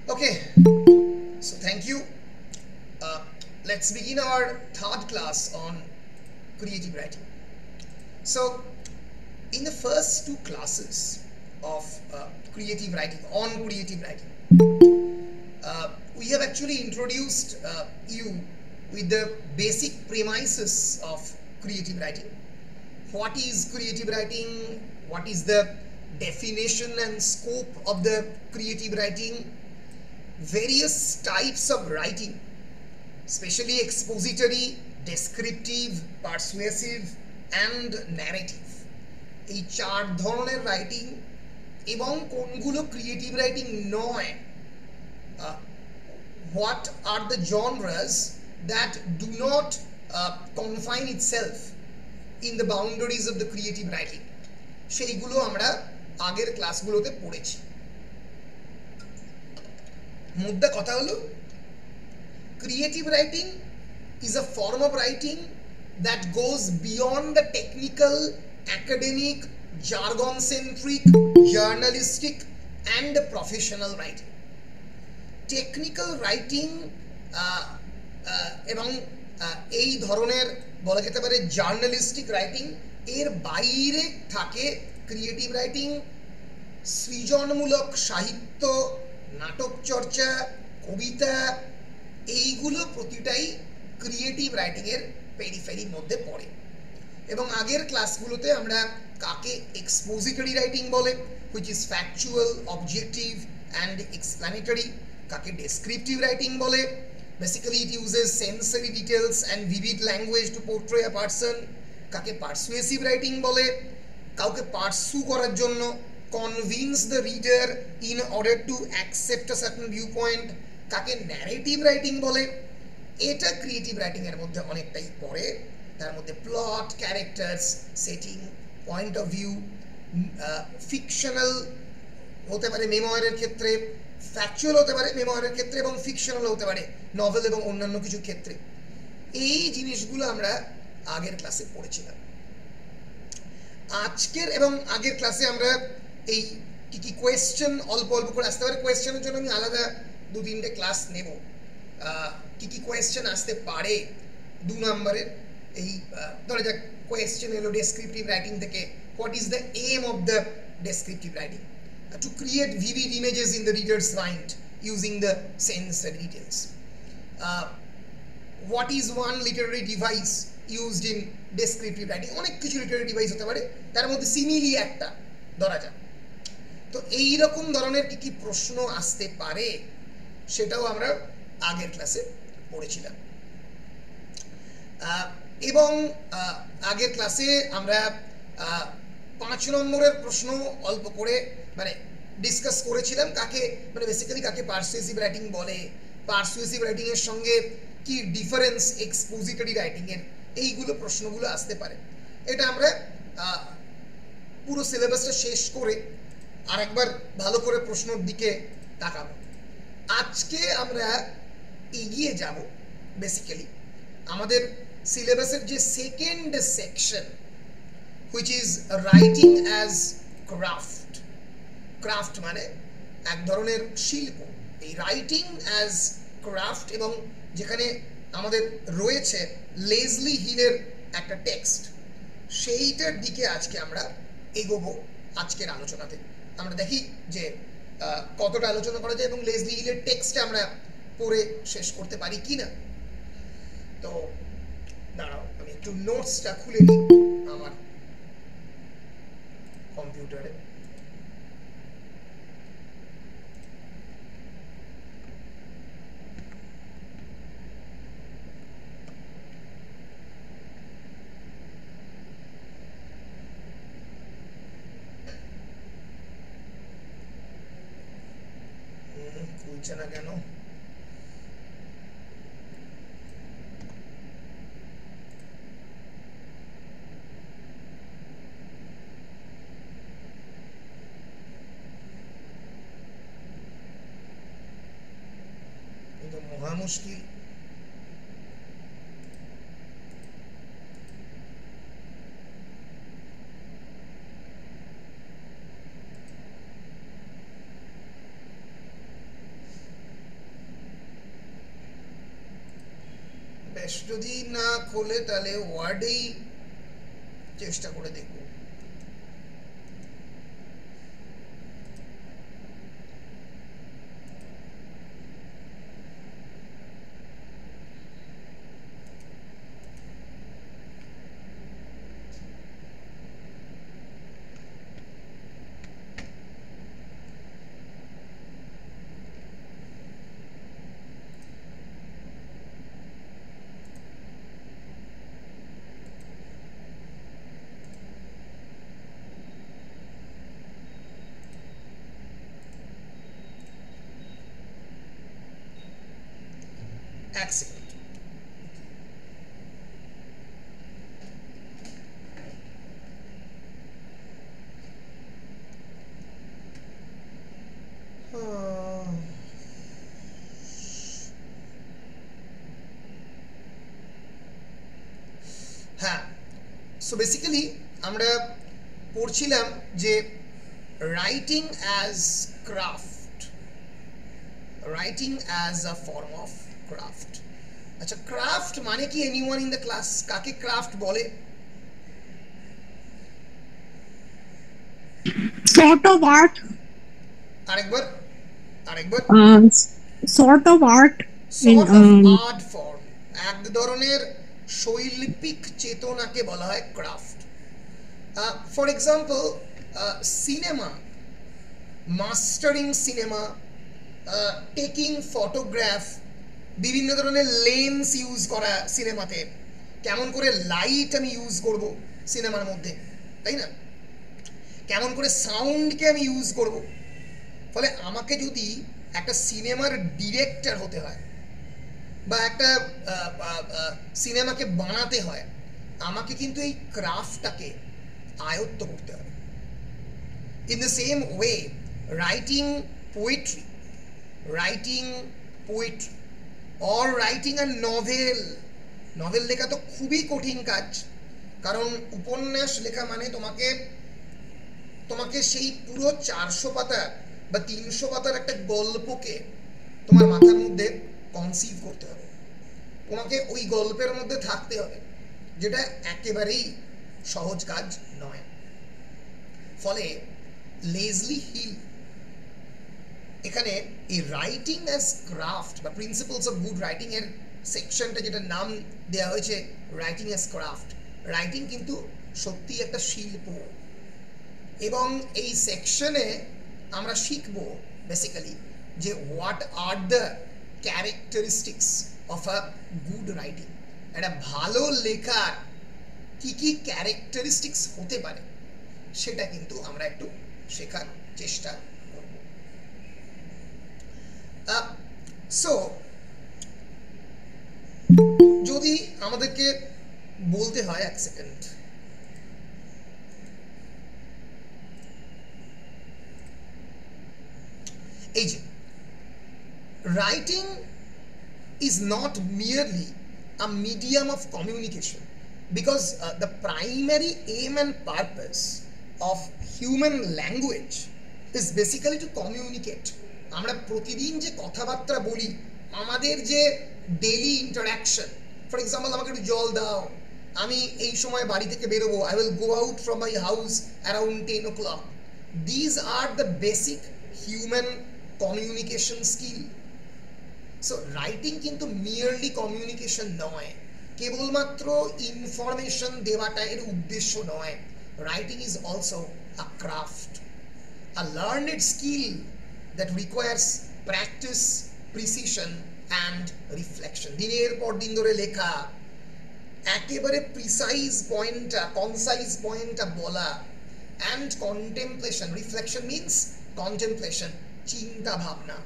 Okay, so thank you. Uh, let's begin our third class on creative writing. So, in the first two classes of creative writing, we have actually introduced you with the basic premises of creative writing. What is creative writing? What is the definition and scope of the creative writing? Various types of writing, especially expository, descriptive, persuasive and narrative. এই চার ধরনের writing এবং কোনগুলো creative writing নয়, what are the genres that do not confine itself in the boundaries of the creative writing, সেইগুলো আমরা আগের ক্লাসগুলোতে পড়েছি। মুদ্রা কথা হলো creative writing is a form of writing that goes beyond the technical, academic, jargon-centric, journalistic and professional writing. Technical writing এবং এই ধরনের বলা যেতে পারে জার্নালিস্টিক রাইটিং এর বাইরে থাকে ক্রিয়েটিভ রাইটিং। সৃজনমূলক সাহিত্য, নাটক চর্চা, কবিতা, এইগুলো প্রতিটাই ক্রিয়েটিভ রাইটিং এর পেরিফেরির মধ্যে পড়ে। এবং আগের ক্লাসগুলোতে আমরা কাকে এক্সপোজিটরি রাইটিং বলে, which is factual, objective and explanatory, কাকে ডেসক্রিপটিভ রাইটিং বলে, basically it uses sensory details and vivid language to portray a person, কাকে পারসুয়েসিভ রাইটিং বলে, কাউকে পারসু করার জন্য, convince the reader in order to accept a certain viewpoint, কাকে narrative writing বলে। এটা ক্রিয়েটিভ রাইটিং এর মধ্যে অনেকটাই পড়ে। তার মধ্যে plot, characters, setting, point of view, fictional হতে পারে মেমোয়ারের ক্ষেত্রে, ফ্যাকচুয়াল হতে পারে মেমোয়ারের ক্ষেত্রে এবং ফিকশনাল হতে পারে নভেল এবং অন্যান্য কিছু ক্ষেত্রে। এই জিনিসগুলো আমরা আগের ক্লাসে পড়েছিলাম। আজকের এবং আগের ক্লাসে আমরা এই কি কি কোয়েশ্চেন অল্প অল্প করে আসতে পারে, কোয়েশ্চেনের জন্য আমি আলাদা 2-3টে ক্লাস নেব। কি কি কোয়েশ্চেন আসতে পারে 2 নম্বরের, এই ধরা যাক কোয়েশ্চেন এলো ডেসক্রিপটিভ রাইটিং থেকে, what is the aim of the descriptive writing? To create vivid images in the reader's mind using the sensory details. What is one literary device used in descriptive writing? অনেক কিছু literary device হতে পারে, তার মধ্যে simile একটা ধরা যাক। তো এই রকম ধরনের কি কি প্রশ্ন আসতে পারে সেটাও আমরা আগের ক্লাসে পড়েছিলাম। এবং আগের ক্লাসে আমরা 5 নম্বরের প্রশ্ন অল্প করে মানে ডিসকাস করেছিলাম, কাকে মানে বেসিক্যালি কাকে পারসুয়েসিভ রাইটিং বলে, পারসুয়েসিভ রাইটিং এর সঙ্গে কি ডিফারেন্স এক্সপোজিটরি রাইটিং এর, এইগুলো প্রশ্নগুলো আসতে পারে। এটা আমরা পুরো সিলেবাসটা শেষ করে আরেকবার ভালো করে প্রশ্নের দিকে তাকাবো। আজকে আমরা এগিয়ে যাব বেসিক্যালি আমাদের সিলেবাসের যে second section, which is writing as craft. Craft মানে এক ধরনের শিল্প। এই রাইটিং অ্যাজ ক্রাফট, এবং যেখানে আমাদের রয়েছে লেজলি হিলের একটা টেক্সট, সেইটার দিকে আজকে আমরা এগোবো। আজকের আলোচনাতে আমরা দেখি যে কতটা আলোচনা করা যায় এবং লেজলি হিলের টেক্সটে আমরা পড়ে শেষ করতে পারি কি না। তো দাঁড়াও, আমি একটু নোটসটা খুলে নিই আমার কম্পিউটারে। খুলছে না কেন? মহা মুশকিল। বেশ, যদি না খোলে তাহলে ওয়ার্ডেই চেষ্টা করে দেখব। এক সেকেন্ড। হ্যাঁ, সো বেসিক্যালি আমরা পড়ছিলাম যে writing as craft, writing as a form of craft. আচ্ছা, ক্রাফট মানে কি? এনিওয়ান ইন দ্য ক্লাস কাকে ক্রাফট বলে? Sort of art. আরেকবার আরেকবার। Sort of art. Sort of art form, এক ধরনের শৈল্পিক চেতনাকে বলা হয় craft. For example, cinema, mastering cinema, taking photograph, বিভিন্ন ধরনের লেন্স ইউজ করা সিনেমাতে, কেমন করে লাইট আমি ইউজ করব সিনেমার মধ্যে, তাই না? কেমন করে সাউন্ডকে আমি ইউজ করব। ফলে আমাকে যদি একটা সিনেমার ডিরেক্টর হতে হয় বা একটা সিনেমাকে বানাতে হয়, আমাকে কিন্তু এই ক্রাফটটাকে আয়ত্ত করতে হবে। In the same way, writing poetry, writing poetry or writing a novel, novel লেখা তো খুবই কঠিন কাজ, কারণ উপন্যাস লেখা মানে তোমাকে সেই পুরো 400 পাতা বা 300 পাতার একটা গল্পকে তোমার মাথার মধ্যে কনসিভ করতে হবে, তোমাকে ওই গল্পের মধ্যে থাকতে হবে, যেটা একেবারেই সহজ কাজ নয়। ফলে লেজলি হিল এখানে এই রাইটিং অ্যাজ ক্রাফট বা প্রিন্সিপালস অফ গুড রাইটিং এর সেকশনটা, যেটা নাম দেওয়া হয়েছে রাইটিং অ্যাজ ক্রাফট, রাইটিং কিন্তু সত্যি একটা শিল্প। এবং এই সেকশনে আমরা শিখবো বেসিক্যালি যে what are the characteristics of a good writing, একটা ভালো লেখার কি কি ক্যারেক্টারিস্টিক্স হতে পারে সেটা কিন্তু আমরা একটু শেখার চেষ্টা করব। সো যদি আমাদেরকে বলতে হয়, এক সেকেন্ড, এই যে writing is not merely a medium of communication, because the primary aim and purpose of human language is basically to communicate. আমরা প্রতিদিন যে কথাবার্তা বলি, আমাদের যে ডেইলি ইন্টারাকশন, ফর এক্সাম্পল আমাকে একটু জল দাও, আমি এই সময় বাড়ি থেকে বেরোবো, I will go out from my house around 10 o'clock. These are the basic human communication skill. So writing কিন্তু মিয়ারলি কমিউনিকেশন নয়, কেবলমাত্র ইনফরমেশন দেওয়াটা এর উদ্দেশ্য নয়। Writing is also a craft, a learned skill that requires practice, precision and reflection. দিনের পর দিন ধরে লেখা, একেবারে প্রিসাইজ পয়েন্টটা, কনসাইজ পয়েন্টটা বলা, and contemplation. Reflection means contemplation, চিন্তা ভাবনা।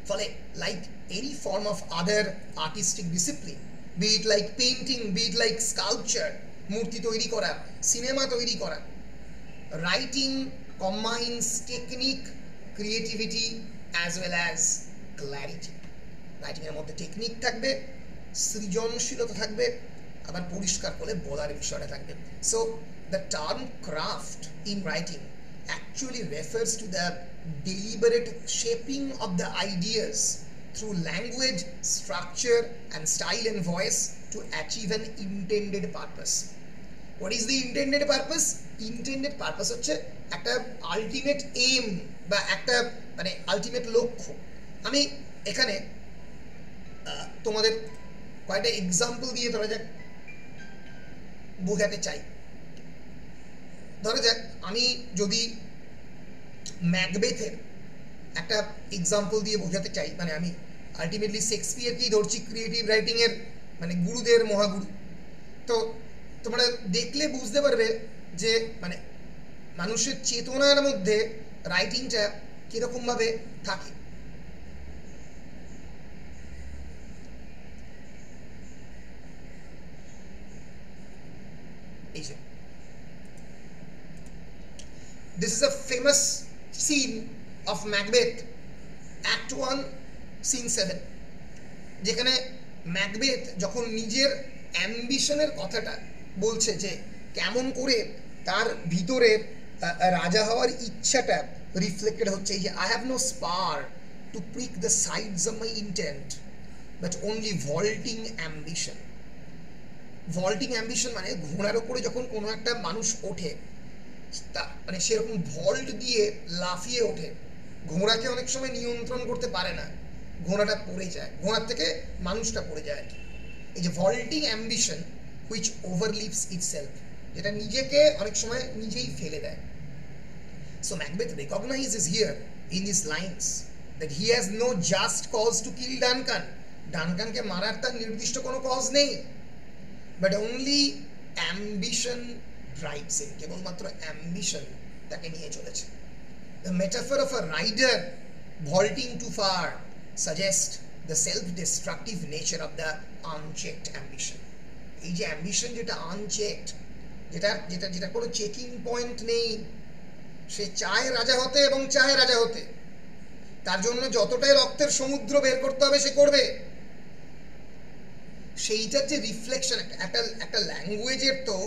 ফলে like any form of other artistic discipline, be it like painting, be it like sculpture, মূর্তি তৈরি করা, সিনেমা তৈরি করা, writing combines technique, creativity as well as clarity. Writing এর মধ্যে টেকনিক থাকবে, সৃজনশীলতা থাকবে, আবার পরিষ্কার করে বলার বিষয়টা থাকবে। So the term craft in writing actually refers to the deliberate shaping of the ideas through language, structure and style and voice to achieve an intended purpose. What is the intended purpose? Intended purpose হচ্ছে একটা ultimate M বা একটা মানে ultimate লক্ষ্য। আমি এখানে তোমাদের কয়েকটা এক্সাম্পল দিয়ে ধরা যাক বোঝাতে চাই। ধরা যাক আমি যদি ম্যাকবেথের একটা এক্সাম্পল দিয়ে বোঝাতে চাই, মানে আমি আলটিমেটলি শেক্সপিয়ারকেই ধরছি ক্রিয়েটিভ রাইটিং এর মানে গুরুদের মহাগুরু। তো তোমরা দেখলে বুঝতে পারবে যে মানে মানুষের চেতনার মধ্যে রাইটিংটা কিরকম ভাবে থাকে। This is a famous scene of Macbeth, Act 1, Scene 7, যেখানে ম্যাকবেথ যখন নিজের অ্যাম্বিশনের কথাটা বলছে যে কেমন করে তার ভিতরে রাজা হওয়ার ইচ্ছাটা রিফ্লেক্টেড হচ্ছে, এই যে I have no spur to prick the sides of my intent but only vaulting ambition. Vaulting ambition মানে ঘোড়ার ওপরে যখন কোনো একটা মানুষ ওঠে মানে সেরকম ভল্ট দিয়ে লাফিয়ে ওঠে, ঘোড়াকে অনেক সময় নিয়ন্ত্রণ করতে পারে না, ঘোড়াটা পড়ে যায়, ঘোড়ার থেকে মানুষটা পড়ে যায়। এই যে vaulting ambition which overleaps itself, যেটা নিজেকে অনেক সময় নিজেই ফেলে দেয়। So Macbeth recognises here in this lines that he has no just cause to kill Duncan. ডানকানকে মারার তার নির্দিষ্ট কোনো কজ নেই, but only ambition drives him, কেবলমাত্র অ্যাম্বিশন তাকে নিয়ে চলেছে। The metaphor of a rider vaulting too far suggests the self-destructive nature of the unchecked ambition. এই যে অ্যাম্বিশন যেটা আনচেকড, যেটা কোনো চেকিং পয়েন্ট নেই, সে চায় রাজা হতে এবং চায় রাজা হতে, তার জন্য যতটাই রক্তের সমুদ্র বের করতে হবে সে করবে। সেইটার যে রিফ্লেকশন, একটা ল্যাঙ্গুয়েজের তো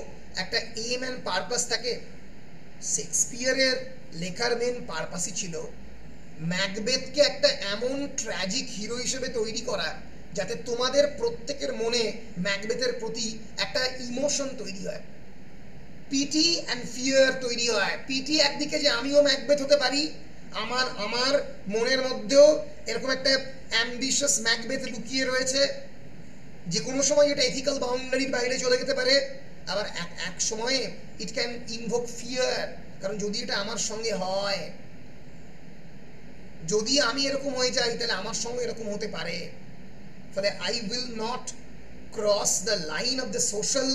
একটা এম অ্যান্ড পারপাস থাকে। শেক্সপিয়ারের লেখার মেন পারপাসই ছিল ম্যাকবেথকে একটা এমন ট্র্যাজিক হিরো হিসেবে তৈরি করা যাতে তোমাদের প্রত্যেকের মনে ম্যাকবেথের প্রতি একটা ইমোশন তৈরি হয়, পিটি অ্যান্ড ফিয়ার তৈরি হয়। পিটি একদিকে যে আমিও ম্যাকবেথ হতে পারি, আমার মনের মধ্যেও এরকম একটা অ্যাম্বিশাস ম্যাকবেথ লুকিয়ে রয়েছে, যে কোনো সময় এটা এথিক্যাল বাউন্ডারির বাইরে চলে যেতে পারে, আবার এক সময়ে ইট ক্যান ইনভোক ফিয়ার, কারণ যদি এটা আমার সঙ্গে হয়, যদি আমি এরকম হয়ে যাই তাহলে আমার সঙ্গে এরকম হতে পারে। ফলে I will not cross the line of the social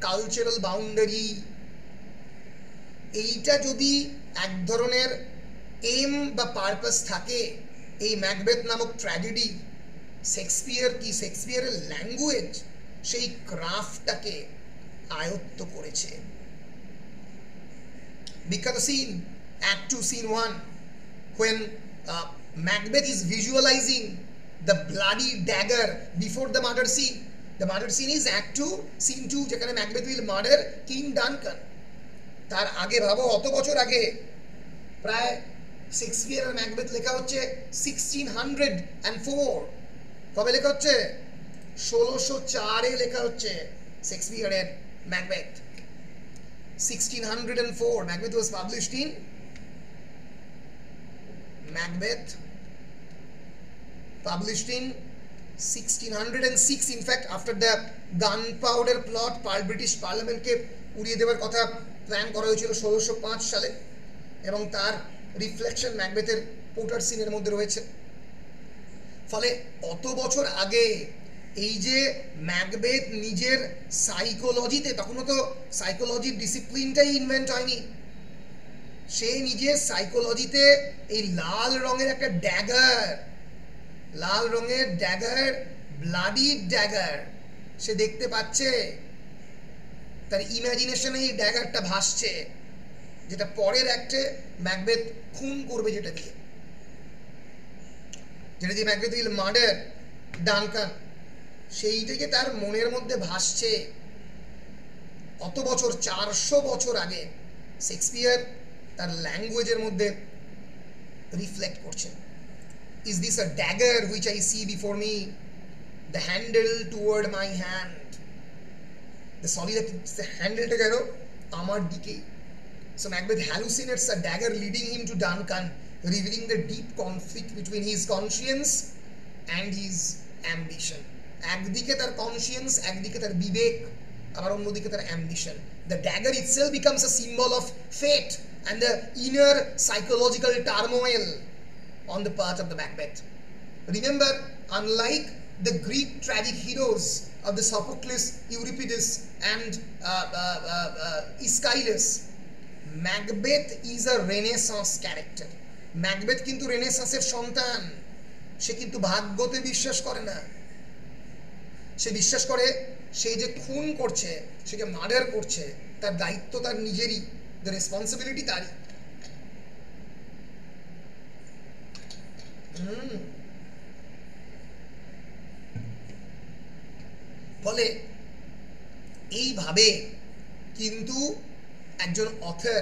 cultural boundary. এইটা যদি এক ধরনের এম বা পারপাস থাকে এই ম্যাকবেথ নামক ট্র্যাজেডি, শেক্সপিয়ারের ল্যাঙ্গুয়েজ সেই ক্রাফটটাকে আয়ত্ত করেছে। বিখ্যাত scene, Act 2, Scene 1, when Macbeth is visualizing the bloody dagger before the murder scene. The murder scene is Act 2, Scene 2, যেখানে Macbeth will murder King Duncan। তার আগে ভাবো, অত বছর আগে, প্রায় শেক্সপিয়ারের ম্যাকবেথ লেখা হচ্ছে 1604। কবে লেখা হচ্ছে? 1604-এ লেখা হচ্ছে শেক্সপিয়ারের Macbeth. 1604 Macbeth was published in published in 1606. In fact, after the gunpowder plot, British Parliament কে উড়িয়ে দেওয়ার কথা প্ল্যান করা হয়েছিল 1605 সালে, এবং তার রিফ্লেকশন ম্যাকবেথের পোর্টার সিনের মধ্যে রয়েছে। ফলে অত বছর আগে এই যে ম্যাকবেথ নিজের সাইকোলজিতে, তখনও তো সাইকোলজির ডিসিপ্লিনটাই ইনভেন্ট হয়নি, সে নিজের সাইকোলজিতে এই লাল রঙের একটা ড্যাগার, লাল রঙের ড্যাগার, ব্লাডি ড্যাগার সে দেখতে পাচ্ছে, তার ইমাজিনেশনে এই ড্যাগারটা ভাসছে, যেটা পরের অ্যাক্টে ম্যাকবেথ খুন করবে, যেটা দিয়ে ম্যাকবেথ উইল মার্ডার ডানকান, সেইটাকে তার মনের মধ্যে ভাসছে। অত বছর, 400 বছর আগে শেক্সপিয়ার তার ল্যাঙ্গুয়েজের মধ্যে রিফ্লেক্ট করছে। Is this a dagger which I see before me, the handle toward my hand? The soliloquy, the handle টা গেল আমার দিকে. So Macbeth hallucinates a dagger leading him to Duncan, revealing the deep conflict between his conscience and his ambition. একদিকে তার conscience, একদিকে তার বিবেক, আবার অন্যদিকে তার ambition. The dagger itself becomes a symbol of fate and the inner psychological turmoil on the part of the Macbeth. Remember, unlike the Greek tragic heroes of the Sophocles, Euripides and Aeschylus, Macbeth is a Renaissance character. Macbeth কিন্তু রেনেসাঁসের সন্তান. সে কিন্তু ভাগ্যতে বিশ্বাস করে না. সে বিশ্বাস করে সে যে খুন করছে, সে যে মার্ডার করছে, তার দায়িত্ব তার নিজেরই, দ্য রেসপন্সিবিলিটি তারই. ফলে এইভাবে কিন্তু একজন অথর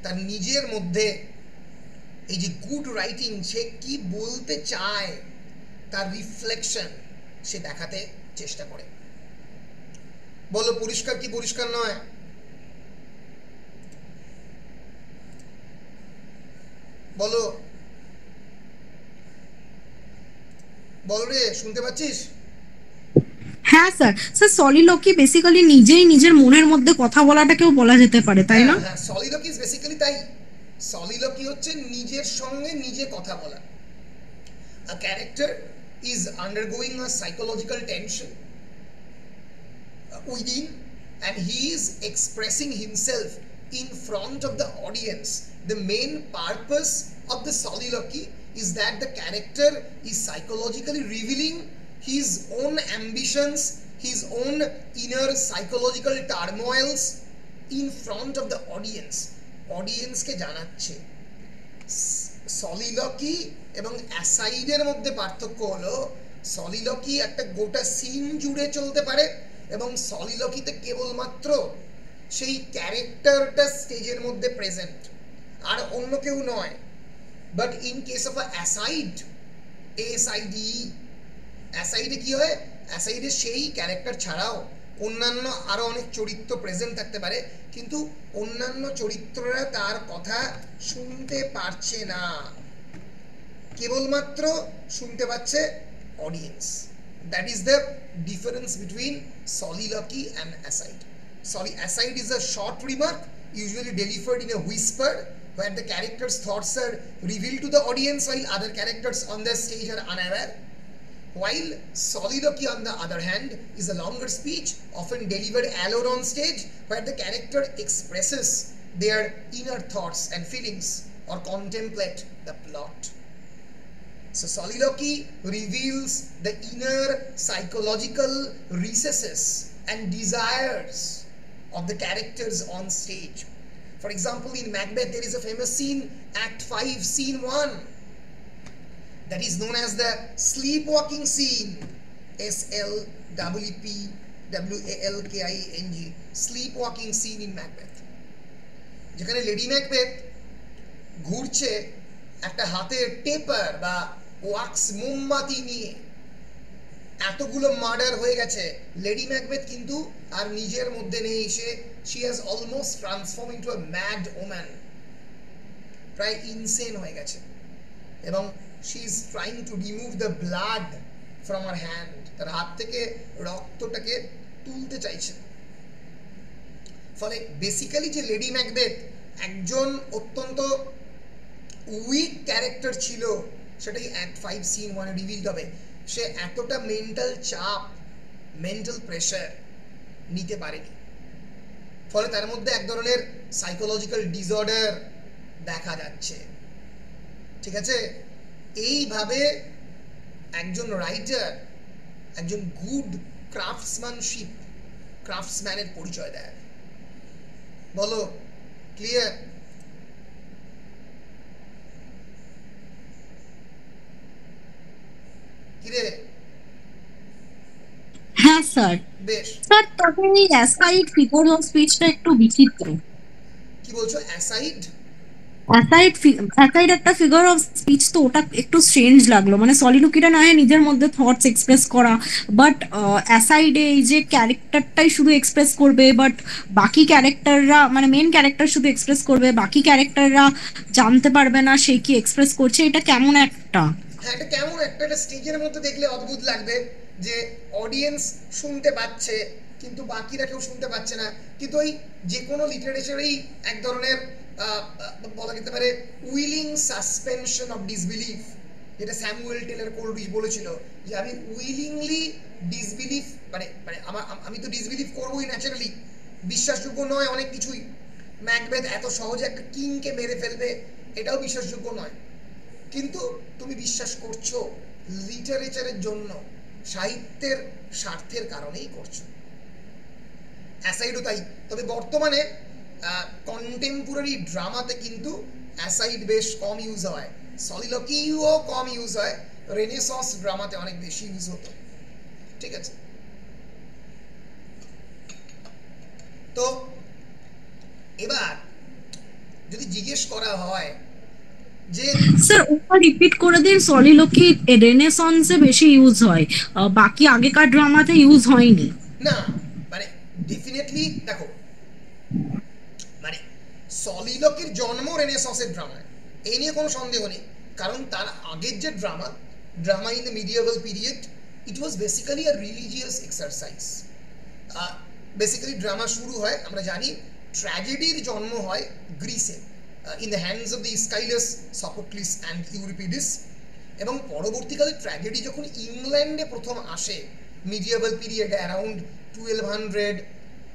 তার নিজের মধ্যে এই যে গুড রাইটিং, সে কি বলতে চায় তার রিফ্লেকশন সে দেখাতে চেষ্টা করে. বলো পরিষ্কার কি পরিষ্কার নয়? বলো বল রে, শুনতে পাচ্ছিস? হ্যাঁ স্যার. স্যার সলিলকি বেসিক্যালি নিজেই নিজের মনের মধ্যে কথা বলাটাকেও বলা যেতে পারে, তাই না? হ্যাঁ, সলিলকি ইজ বেসিক্যালি তাই. সলিলকি হচ্ছে নিজের সঙ্গে নিজে কথা বলা. A character is undergoing a psychological tension within and he is expressing himself in front of the audience. The main purpose of the soliloquy is that the character is psychologically revealing his own ambitions, his own inner psychological turmoils in front of the audience. Audience কে জানাচ্ছে. সলিলকি এবং অ্যাসাইডের মধ্যে পার্থক্য হলো, সলিলকি একটা গোটা scene জুড়ে চলতে পারে এবং সলিলকিতে কেবলমাত্র সেই ক্যারেক্টারটা স্টেজের মধ্যে প্রেজেন্ট, আর অন্য কেউ নয়. But in case of a aside, ASID, অ্যাসাইডে কি হয়? অ্যাসাইডে সেই ক্যারেক্টার ছাড়াও অন্যান্য আরো অনেক চরিত্র প্রেজেন্ট থাকতে পারে, কিন্তু অন্যান্য চরিত্ররা তার কথা শুনতে পারছে না, কেবলমাত্র শুনতে পাচ্ছে audience. That is the difference between soliloquy and aside. Aside is a short remark, usually delivered in a whisper, where the character's thoughts are revealed to the audience while other characters on the stage are unaware. While soliloquy, on the other hand, is a longer speech, often delivered alone on stage, where the character expresses their inner thoughts and feelings or contemplate the plot. So soliloquy reveals the inner psychological recesses and desires of the characters on stage. For example, in Macbeth there is a famous scene, Act 5, Scene 1, that is known as the sleepwalking scene. SLWPWALKING, sleepwalking scene in Macbeth. যেখানে lady Macbeth ঘুরছে একটা হাতে টেপার বা wax মোমবাতি নিয়ে. এতগুলো murder হয়ে গেছে, লেডি ম্যাকবেথ কিন্তু আর নিজের মধ্যে নেই. she has almost transformed into a mad woman, প্রায় ইনসেন হয়ে গেছে, এবং she is trying to remove the blood from her hand. তার হাত থেকে রক্তটাকে তুলতে চাইছে. ফলে বেসিক্যালি যে লেডি ম্যাকবেথ একজন অত্যন্ত উইক ক্যারেক্টার ছিল, সেটাই অ্যাক্ট 5 সিন 1 রিভিল হবে. সে এতটা মেন্টাল চাপ, মেন্টাল প্রেশার নিতে পারেনি, ফলে তার মধ্যে এক ধরনের সাইকোলজিক্যাল ডিসঅর্ডার দেখা যাচ্ছে. ঠিক আছে, এইভাবে একজন রাইটার একজন গুড ক্রাফটসম্যানের পরিচয় দেয়. বলো, ক্লিয়ার? কিরে? হ্যাঁ স্যার. বেশ. স্যার তবে এই অ্যাসাইড ফিগার অফ স্পিচটা একটু বিচিত্র. কি বলছো? অ্যাসাইড? অ্যাসাইড একটা ফিগার অফ স্পিচ, তো ওটা একটু স্ট্রেঞ্জ লাগলো, মানে সলিলুকিটা না হয় নিজের মধ্যে থটস এক্সপ্রেস করা, বাট অ্যাসাইডে এই যে ক্যারেক্টারটাই শুধু এক্সপ্রেস করবে, বাট বাকি ক্যারেক্টাররা মানে মেন ক্যারেক্টার শুধু এক্সপ্রেস করবে, বাকি ক্যারেক্টাররা জানতে পারবে না সে কি এক্সপ্রেস করছে, এটা কেমন একটা। হ্যাঁ, এটা কেমন একটা স্টেজের মধ্যে দেখলে অদ্ভুত লাগবে যে অডিয়েন্স শুনতে পাচ্ছে কিন্তু বাকিরা কেউ শুনতে পাচ্ছে না। কিন্তু ওই যে কোনো লিটারেচারেই এক ধরনের বলা যেতে পারে উইলিং সাসপেনশন অফ ডিসবিলিফ, যেটা স্যামুয়েল টেলর কোলরিজ বলেছিল যে আমি উইলিংলি ডিসবিলিভ মানে মানে আমি তো ডিসবিলিভ করবোই ন্যাচারালি, বিশ্বাসযোগ্য নয় অনেক কিছুই। ম্যাকবেথ এত সহজে একটা কিংকে মেরে ফেলবে এটাও বিশ্বাসযোগ্য নয়, কিন্তু তুমি বিশ্বাস করছো লিটারেচারের জন্য, সাহিত্যের স্বার্থের কারণেই করছো। অ্যাসাইডও তাই। তবে বর্তমানে কন্টেম্পোরারি ড্রামাতে কিন্তু অ্যাসাইড বেশ কম ইউজ হয়, সলিলকিও কম ইউজ হয়, রেনেসন্স ড্রামাতে অনেক বেশি ইউজ হতো। ঠিক আছে, তো এবার যদি জিজ্ঞেস করা হয় যে স্যার ওটা রিপিট করে দিন, সলিলকি রেনেসন্সে বেশি ইউজ হয়, বাকি আগেকার ড্রামাতে ইউজ হয়নি। না, মানে ডেফিনেটলি দেখো, মানে সলিলকির জন্ম রেনেসন্সের ড্রামায়, এই নিয়ে কোনো সন্দেহ নেই। কারণ তার আগের যে drama in the medieval period, it was basically a religious exercise. Basically drama শুরু হয় আমরা জানি, ট্র্যাজেডির জন্ম হয় গ্রিসে, in the hands of the Aeschylus, Sophocles and Euripides, এবং পরবর্তীকালে ট্র্যাজেডি যখন ইংল্যান্ডে প্রথম আসে মিডিয়েভাল পিরিয়ডে অ্যারাউন্ড 1200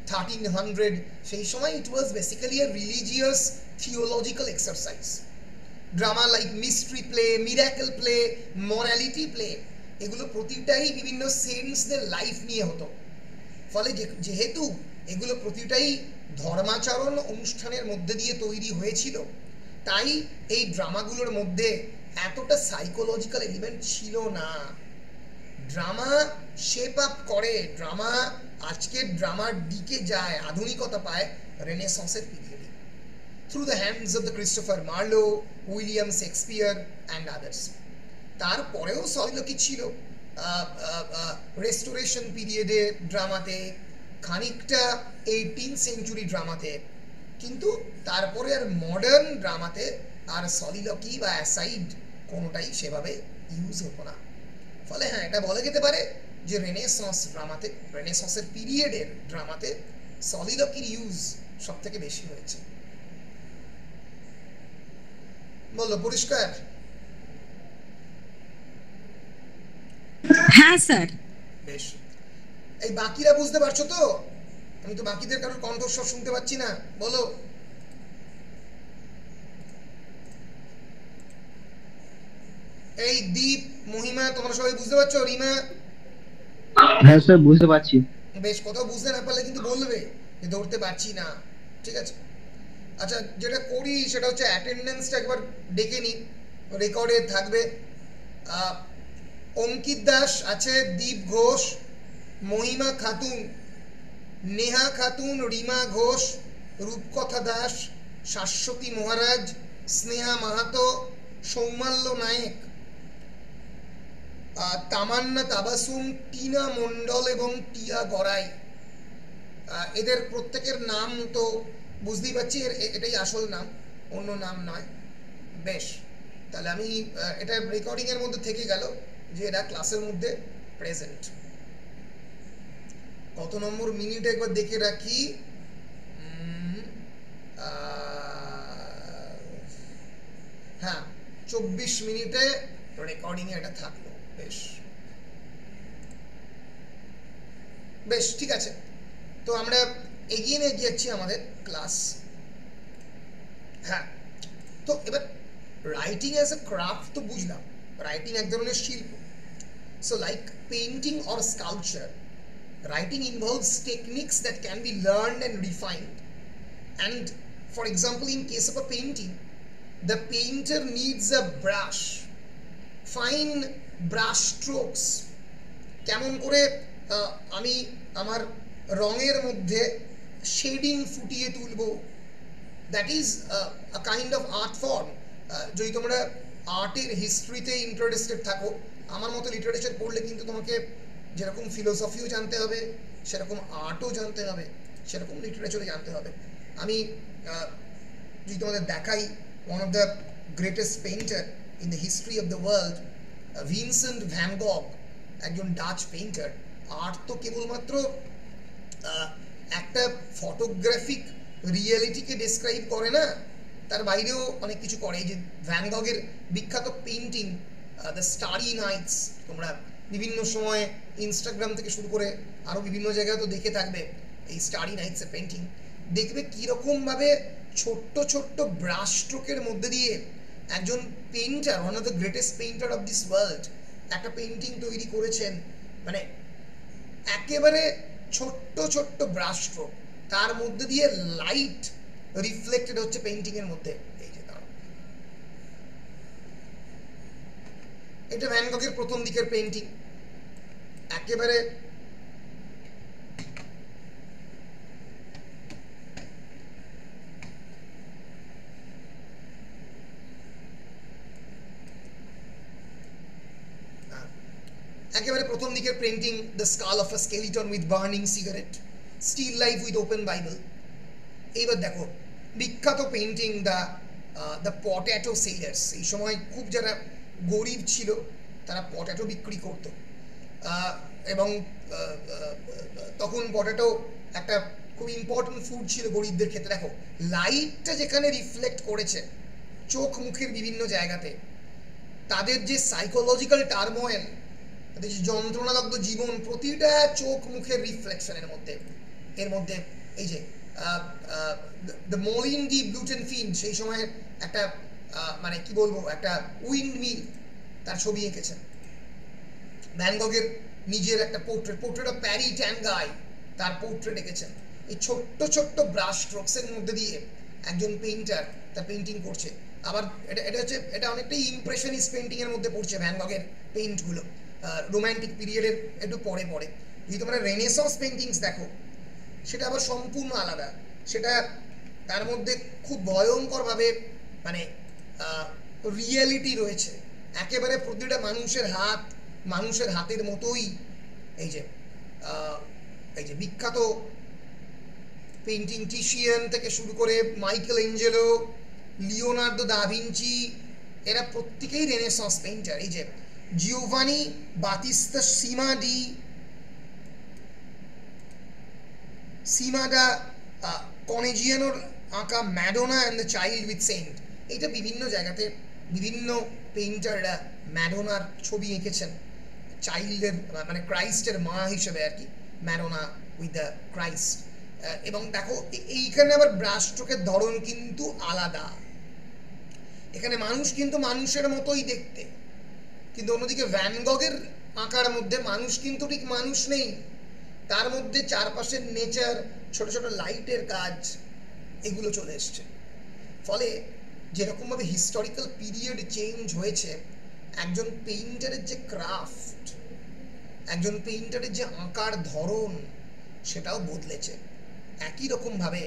1300, সেই সময় it was basically a religious theological exercise. Drama like mystery play, miracle play, morality play, এগুলো প্রতিটাই বিভিন্ন সেন্টসদের লাইফ নিয়ে হতো। ফলে যেহেতু এগুলো প্রতিটাই ধর্মাচরণ অনুষ্ঠানের মধ্যে দিয়ে তৈরি হয়েছিল, তাই এই ড্রামাগুলোর মধ্যে এতটা সাইকোলজিক্যাল এলিমেন্ট ছিল না। ড্রামা শেপ আপ করে, ড্রামা আজকের ড্রামার দিকে যায়, আধুনিকতা পায় রেনেসন্সের পিরিয়ডে, through the hands of the Christopher Marlowe, William Shakespeare and others. তারপরেও সলিলকি ছিল রেস্টোরেশন পিরিয়ডে ড্রামাতে, খানিকটা 18th সেঞ্চুরি ড্রামাতে, কিন্তু তারপরে আর মডার্ন ড্রামাতে আর সলিলকি বা অ্যাসাইড কোনোটাই সেভাবে ইউজ হতো না। ফলে হ্যাঁ, এটা বলা যেতে পারে যে রেনেসন্স ড্রামাতে, রেনেসন্সের পিরিয়ডের ড্রামাতে সলিলকির ইউজ সব থেকে বেশি হয়েছে। বললো পরিষ্কার? হ্যাঁ স্যার। বেশ, এই বাকিরা বুঝতে পারছো তো? আমি তো বাকিদের কারোর কণ্ঠস্বর শুনতে পাচ্ছি না, বলো। এই দীপ, মহিমা, তোমরা সবাই বুঝতে পারছো? রিমা? হ্যাঁ স্যার, বুঝতে পারছি। বেশ, কোথাও বুঝতে না পারলে কিন্তু বলবে যে ধরতে পারছি না, ঠিক আছে? আচ্ছা, যেটা করি সেটা হচ্ছে অ্যাটেন্ডেন্সটা একবার ডেকে নিই, রেকর্ডে থাকবে। অঙ্কিত দাস আছে, দীপ ঘোষ, মহিমা খাতুন, নেহা খাতুন, রিমা ঘোষ, রূপকথা দাস, শাশ্বতী মহারাজ, স্নেহা মাহাতো, সৌমাল্য নায়েক, তামান্না তাবাসুম, টিনা মণ্ডল এবং টিয়া গড়াই। এদের প্রত্যেকের নাম তো বুঝতেই পারছি, এটাই আসল নাম, অন্য নাম নয়। বেশ, তাহলে আমি এটা রেকর্ডিং এর মধ্যে থেকে গেল যে এরা ক্লাসের মধ্যে প্রেজেন্ট। কত নম্বর মিনিট একবার দেখে রাখি, হ্যাঁ 24 মিনিটে রেকর্ডিং এ এটা থাকলো। বেশ বেশ, ঠিক আছে, তো আমরা এগিয়ে নিয়ে যাচ্ছি আমাদের ক্লাস। হ্যাঁ, তো এবার রাইটিং অ্যাজ এ ক্রাফট তো বুঝলাম, রাইটিং এক ধরনের শিল্প। So like painting or sculpture, writing involves techniques that can be learned and refined. And for example, in case of a painting, the painter needs a brush, fine brush strokes. কেমন করে আমি আমার রঙের মধ্যে shading ফুটিয়ে তুলবো, that is a kind of art form. যদি তোমরা আর্টের হিস্ট্রিতে ইন্টারেস্টেড থাকো, আমার মতো লিটারেচার পড়লে কিন্তু তোমাকে যেরকম ফিলোসফিও জানতে হবে, সেরকম আর্টও জানতে হবে, সেরকম লিটারেচারও জানতে হবে। আমি যদি তোমাদের দেখাই, one of the greatest painter in the history of the world, Vincent van Gogh, একজন ডাচ পেইন্টার। আর্ট তো কেবলমাত্র একটা ফটোগ্রাফিক রিয়েলিটিকে ডেসক্রাইব করে না, তার বাইরেও অনেক কিছু করে। এই যে ভ্যান গগের বিখ্যাত পেইন্টিং দ্য স্টারি নাইটস, তোমরা বিভিন্ন সময় ইনস্টাগ্রাম থেকে শুরু করে আরও বিভিন্ন জায়গায় তো দেখে থাকবে এই স্টারি নাইটসের পেইন্টিং। দেখবে কীরকমভাবে ছোট্ট ছোট্ট ব্রাশ স্ট্রোকের মধ্যে দিয়ে একজন painter, one of the greatest painter of this world, একটা পেইন্টিং তৈরি করেছেন। মানে একেবারে ছোট্ট ছোট্ট ব্রাশ স্ট্রোক, তার মধ্যে দিয়ে লাইট রিফ্লেক্টেড হচ্ছে পেইন্টিং এর মধ্যে। এই যে এটা ভ্যান গগের প্রথম দিকের পেইন্টিং, একেবারে প্রথম দিকের painting, the skull of a skeleton with burning cigarette, still life with open Bible. এইবার দেখো বিখ্যাত পেইন্টিং দ্য পটেটো সেলার্স। এই সময় খুব যারা গরিব ছিল তারা পটেটো বিক্রি করতো, এবং তখন পটেটো একটা খুব ইম্পর্টেন্ট ফুড ছিল গরিবদের ক্ষেত্রে। দেখো লাইটটা যেখানে রিফ্লেক্ট করেছে চোখ মুখের বিভিন্ন জায়গাতে, তাদের যে সাইকোলজিক্যাল টার্মোয়েল, তাদের যে যন্ত্রণালব্ধ জীবন, প্রতিটা চোখ মুখের রিফ্লেকশনের মধ্যে, এর মধ্যে এই যে দ্য মোলিন ডি ব্লুটেনফিন, সেই সময় একটা মানে কি বলবো, একটা উইন্ড মিল, তার ছবি এঁকেছেন। ভ্যান গগের নিজের একটা পোর্ট্রেট অফ প্যারি ট্যানগাই, তার পোর্ট্রেট এঁকেছেন। এই ছোট্ট ছোট্ট ব্রাশ স্ট্রোকসের মধ্যে দিয়ে একজন পেইন্টার তার পেইন্টিং করছে। আবার এটা অনেকটাই ইমপ্রেশনিস্ট পেইন্টিং এর মধ্যে পড়ছে ভ্যান গগের পেইন্টগুলো, রোম্যান্টিক পিরিয়ডের একটু পরে পরে। যদি তোমরা রেনেসন্স পেইন্টিংস দেখো, সেটা আবার সম্পূর্ণ আলাদা। সেটা তার মধ্যে খুব ভয়ঙ্করভাবে মানে রিয়েলিটি রয়েছে, একেবারে প্রতিটা মানুষের হাতের মতোই। এই যে বিখ্যাত পেইন্টিং, টিশিয়ান থেকে শুরু করে Michael Angelo, Leonardo da Vinci, এরা প্রত্যেকেই রেনেসন্স পেইন্টার। এই যে জিওভানি বাতিস্তা সিমাডা কনেজিয়ানোর আঁকা Madonna and the child with saint, এটা বিভিন্ন জায়গাতে বিভিন্ন পেইন্টাররা ম্যাডোনার ছবি এঁকেছেন, চাইল্ডের মানে ক্রাইস্টের মা হিসেবে আর কি, ম্যাডোনা উইথ দ্য ক্রাইস্ট। এবং দেখো এইখানে আবার ব্রাশ স্ট্রোকের ধরন কিন্তু আলাদা। এখানে মানুষ কিন্তু মানুষের মতোই দেখতে, কিন্তু অন্যদিকে ভ্যান গগের আঁকার মধ্যে মানুষ কিন্তু ঠিক মানুষ নেই, তার মধ্যে চারপাশের নেচার, ছোট ছোট লাইটের কাজ, এগুলো চলে এসছে। ফলে যেরকমভাবে হিস্টোরিক্যাল পিরিয়ড চেঞ্জ হয়েছে, একজন পেইন্টারের যে ক্রাফট, একজন পেইন্টারের যে আঁকার ধরন, সেটাও বদলেছে। একই রকমভাবে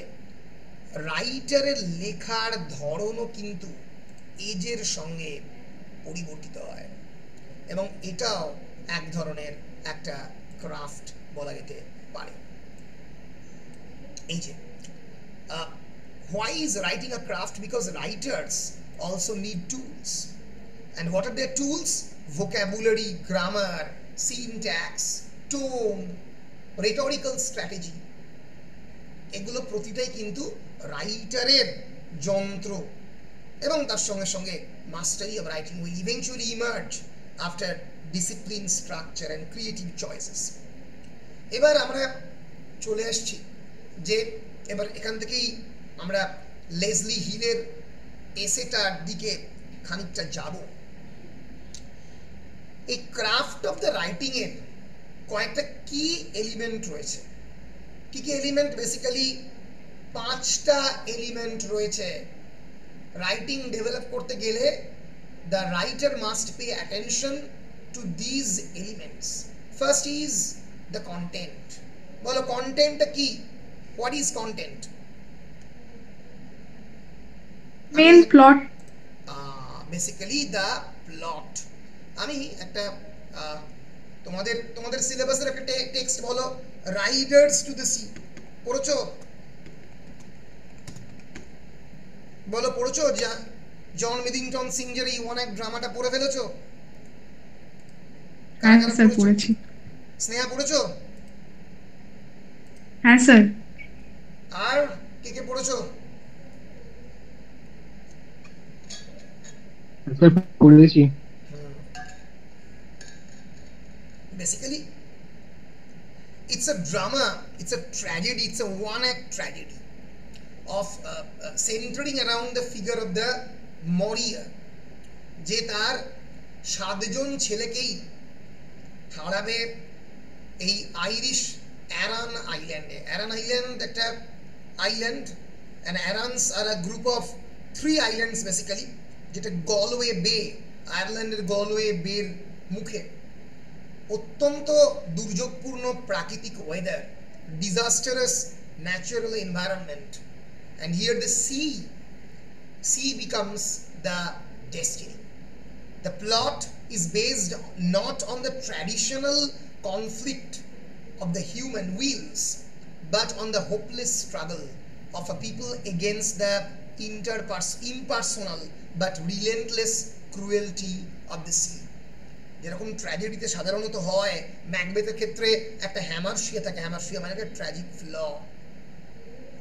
রাইটারের লেখার ধরনও কিন্তু এজের সঙ্গে পরিবর্তিত হয়, এবং এটাও এক ধরনের একটা ক্রাফট বলা যেতে পারে। এই যে why is writing a craft? Because writers also need tools. And what are their tools? Vocabulary, grammar, syntax, tone, rhetorical strategy. এগুলো প্রতিটাই কিন্তু রাইটারের যন্ত্র, এবং তার সঙ্গে সঙ্গে mastery of writing will eventually emerge after discipline, structure and creative choices. এবার আমরা চলে আসছি যে এবার এখান থেকেই আমরা লেসলি হিলের এসেটার দিকে খানিকটা যাব। এই ক্রাফট অফ দ্য রাইটিং এর কয়েকটা কি এলিমেন্ট রয়েছে। কি কি এলিমেন্ট? বেসিক্যালি 5টা এলিমেন্ট রয়েছে। রাইটিং ডেভেলপ করতে গেলে the writer must pay attention to these elements. First is the content. বলো কন্টেন্টটা কি? What is content? Main plot basically the plot. আমি একটা তোমাদের তোমাদের সিলেবাসের একটা টেক্সট বলো, রাইডার্স টু দ্য সি, পড়েছো? বলো পড়েছো? জন মিডিংটন সিংজের এই ওয়ান অ্যাক্ট ড্রামাটা পড়ে ফেলেছো? হ্যাঁ স্যার পড়েছি। স্নেহা পড়েছো? হ্যাঁ স্যার। আর কে কে পড়েছো? স্যার পড়েছি। Basically, it's a drama, it's a tragedy, it's a one-act tragedy of centering around the figure of the Moria, যে তার 7 জন ছেলেকেই হারাবে এই আইরিশ অ্যারান আইল্যান্ডে। অ্যারান আইল্যান্ড একটা island, and Arans are a group of 3 islands basically, যেটা Galway বে, আয়ারল্যান্ডের Galway বের মুখে। অত্যন্ত দুর্যোগপূর্ণ প্রাকৃতিক weather, disastrous natural environment, and here the sea becomes the destiny. The plot is based not on the traditional conflict of the human wills, but on the hopeless struggle of a people against the impersonal but relentless cruelty of the sea. যেরকম ট্র্যাজেডিতে সাধারণত হয়, ম্যাকবেথের ক্ষেত্রে একটা হ্যামারশিয়া থাকে। হ্যামারশিয়া মানে একটা tragic flaw,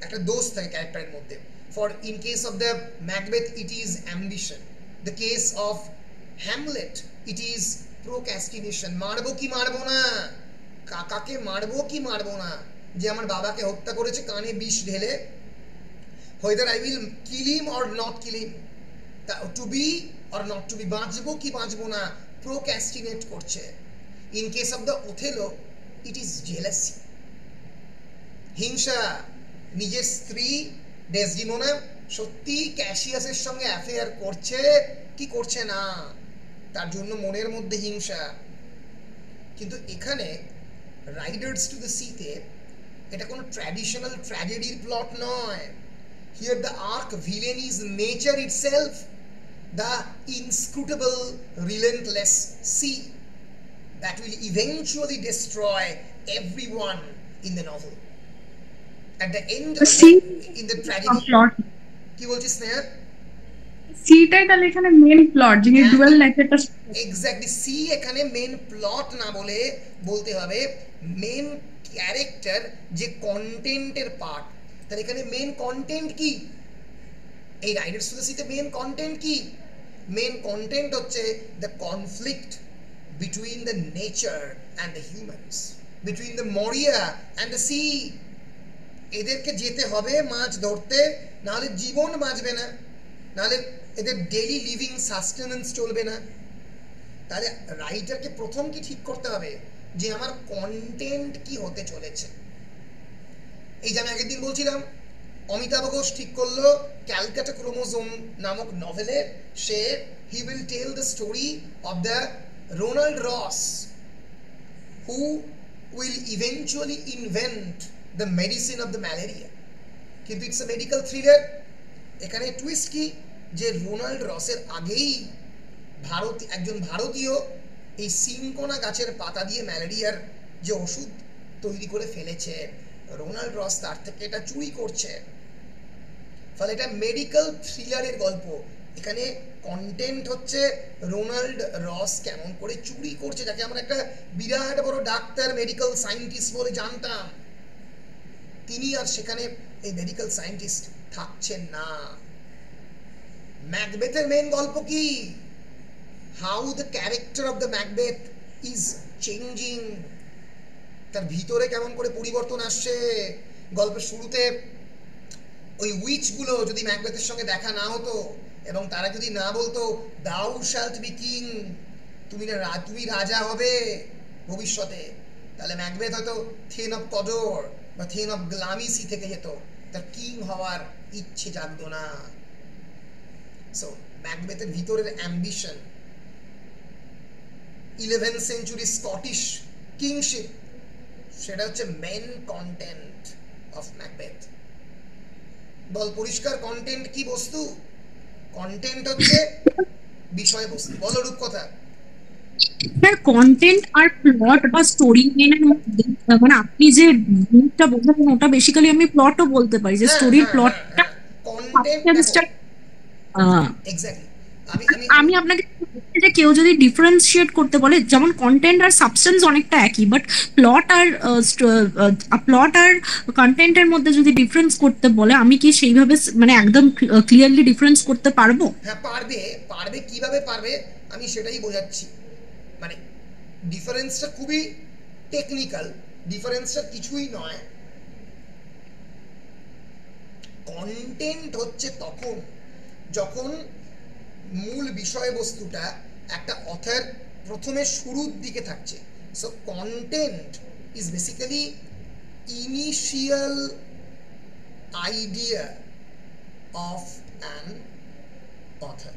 একটা দোষ থাকে ক্যারেক্টারের মধ্যে। For in case of the Macbeth it is ambition, the case of Hamlet it is procrastination. মারবো কি মারবো না, কাকাকে মারবো কি মারবো না, যে আমার বাবাকে হত্যা করেছে কানে বিষ ঢেলে, whether I will kill him or not kill him, to be or not to be, বাঁচবো কি বাঁচবো না, প্রোক্যাস্টিনেট করছে। In case of the Othello it is jealousy, হিংসা। নিজের স্ত্রী ডেসডিমোনা সত্যি ক্যাসিয়াসের সঙ্গে অ্যাফেয়ার করছে কি করছে না, তার জন্য মনের মধ্যে হিংসা। কিন্তু এখানে রাইডার্স টু দ্য সিতে এটা কোনো ট্র্যাডিশনাল ট্র্যাজেডির প্লট নয়। Here the arch villain is nature itself, the inscrutable, relentless sea that will eventually destroy everyone in the novel. At the end of in the tragedy, কি বলছিস স্নেহা? সিটাই তাহলে এখানে main plot, যে dual নেচারটা। Exactly, C এখানে main plot না বলে বলতে হবে মেন ক্যারেক্টার, যে কন্টেন্টের পার্ট। তাহলে এখানে মেন কন্টেন্ট কি? এই রাইডার্স টু দ্য সিতে মেন কন্টেন্ট কি? মেন কন্টেন্ট হচ্ছে the conflict between the nature and the humans, between the মরিয়া অ্যান্ড দ্য সি। এদেরকে যেতে হবে মাছ ধরতে, নাহলে জীবন বাঁচবে না, নাহলে এদের ডেইলি লিভিং সাস্টেনেন্স চলবে না। তাহলে রাইটারকে প্রথম কি ঠিক করতে হবে, যে আমার কন্টেন্ট কি হতে চলেছে। এই যে আমি আগের দিন বলছিলাম, অমিতাভ ঘোষ ঠিক করলো ক্যালকাটা ক্রোমোজোম নামক নভেলে সে he will tell the story of the Ronald Ross, who will eventually invent the medicine of the malaria. কিন্তু ইটস এ মেডিকেল থ্রিলার। এখানে টুইস্ট কি, যে রোনাল্ড রসের আগেই একজন ভারতীয় এই সিনকোনা গাছের পাতা দিয়ে ম্যালেরিয়ার যে ওষুধ তৈরি করে ফেলেছে, রোনাল্ড রস তার থেকে এটা চুরি করছে। ফলে এটা মেডিকেল থ্রিলারের গল্প। এখানে কন্টেন্ট হচ্ছে রোনাল্ড রস কেমন করে চুরি করছে, যাকে আমরা একটা বিরাট বড় ডাক্তার, মেডিকেল সায়েন্টিস্ট বলে জানতাম, তিনি আর সেখানে এই মেডিকেল সায়েন্টিস্ট থাকছেন না। ম্যাকবেথের মেন গল্প কি? How the character of the Macbeth is changing, তার ভিতরে কেমন করে পরিবর্তন আসছে। গল্পের শুরুতে ওই উইচগুলো যদি ম্যাকবেথের সঙ্গে দেখা না হতো এবং তারা যদি না বলতো দাউ শাল্ট বি কিং, তুমি রাজা হবে ভবিষ্যতে, তাহলে ম্যাকবেথ হয়তো থেন অফ কডর বা থেন অফ গ্লামিসি থেকে যেত, তার কিং হওয়ার ইচ্ছে জাগতো না। সো ম্যাকবেথের ভিতরের ambition, 11th century Scottish kingship, সেটা হচ্ছে মেন কন্টেন্ট অফ ম্যাকবেথ। বল পরিষ্কার কন্টেন্ট কি বস্তু? কন্টেন্ট হচ্ছে বিষয়বস্তু। বলো রূপকথা। স্যার কন্টেন্ট আর প্লট বা স্টোরি লাইনের মধ্যে মানে আপনি যে জিনিসটা বোঝাবেন ওটা বেসিক্যালি আমি প্লটও বলতে পারি যে হ্যাঁ স্টোরির হ্যাঁ হ্যাঁ প্লটটা হ্যাঁ, কন্টেন্ট দেখো এক্স্যাক্টলি। আমি আমি আমি আপনাকে বলছি যে কেউ যদি ডিফারেন্সিয়েট করতে বলে যেমন কন্টেন্ট আর সাবস্টেন্স অনেকটা একই বাট প্লট আর কন্টেন্টের মধ্যে যদি ডিফারেন্স করতে বলে আমি কি সেইভাবে মানে একদম ক্লিয়ারলি ডিফারেন্স করতে পারবো? হ্যাঁ পারবে, পারবে কিভাবে পারবে আমি সেটাই বোঝাচ্ছি। মানে ডিফারেন্সটা খুবই টেকনিক্যাল, ডিফারেন্সটা কিছুই নয়। কন্টেন্ট হচ্ছে তখন যখন মূল বিষয়বস্তুটা একটা অথর প্রথমে শুরুর দিকে থাকছে। So content is basically initial idea of an author.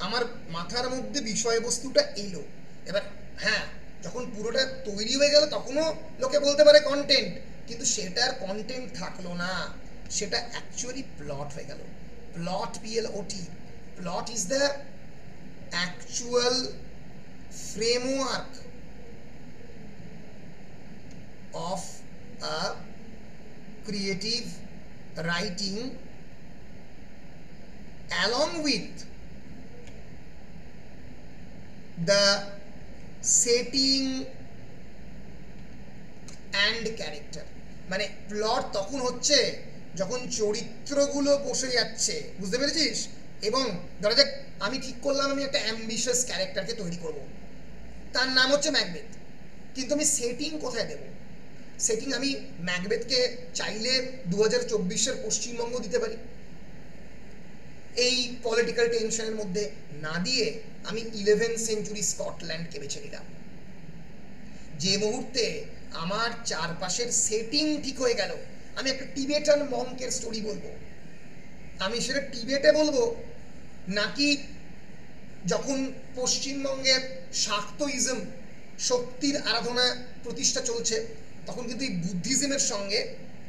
আমার মাথার মধ্যে বিষয়বস্তুটা এলো, এবার হ্যাঁ যখন পুরোটা তৈরি হয়ে গেল তখনও লোকে বলতে পারে কন্টেন্ট, কিন্তু সেটার কন্টেন্ট থাকলো না, সেটা অ্যাকচুয়ালি প্লট হয়ে গেল। Plot PLOT, plot is the actual framework of a creative writing along with the setting and character। মানে প্লট তখন হচ্ছে যখন চরিত্রগুলো বসে যাচ্ছে, বুঝতে পেরেছিস? এবং ধরা যাক আমি ঠিক করলাম আমি একটা অ্যাম্বিশাস ক্যারেক্টারকে তৈরি করব, তার নাম হচ্ছে ম্যাকবেথ, কিন্তু আমি সেটিং কোথায় দেব? সেটিং আমি ম্যাকবেথকে চাইলে 2024-এর পশ্চিমবঙ্গ দিতে পারি, এই পলিটিক্যাল টেনশনের মধ্যে না দিয়ে আমি 11th সেঞ্চুরি স্কটল্যান্ডকে বেছে নিলাম। যে মুহূর্তে আমার চারপাশের সেটিং ঠিক হয়ে গেল, আমি একটা টিবেটান মঙ্কের স্টোরি বলবো, আমি সেটা টিবেটে বলবো নাকি যখন পশ্চিমবঙ্গে শাক্তইজম শক্তির আরাধনা প্রতিষ্ঠা চলছে তখন কিন্তু এই বুদ্ধিজমের সঙ্গে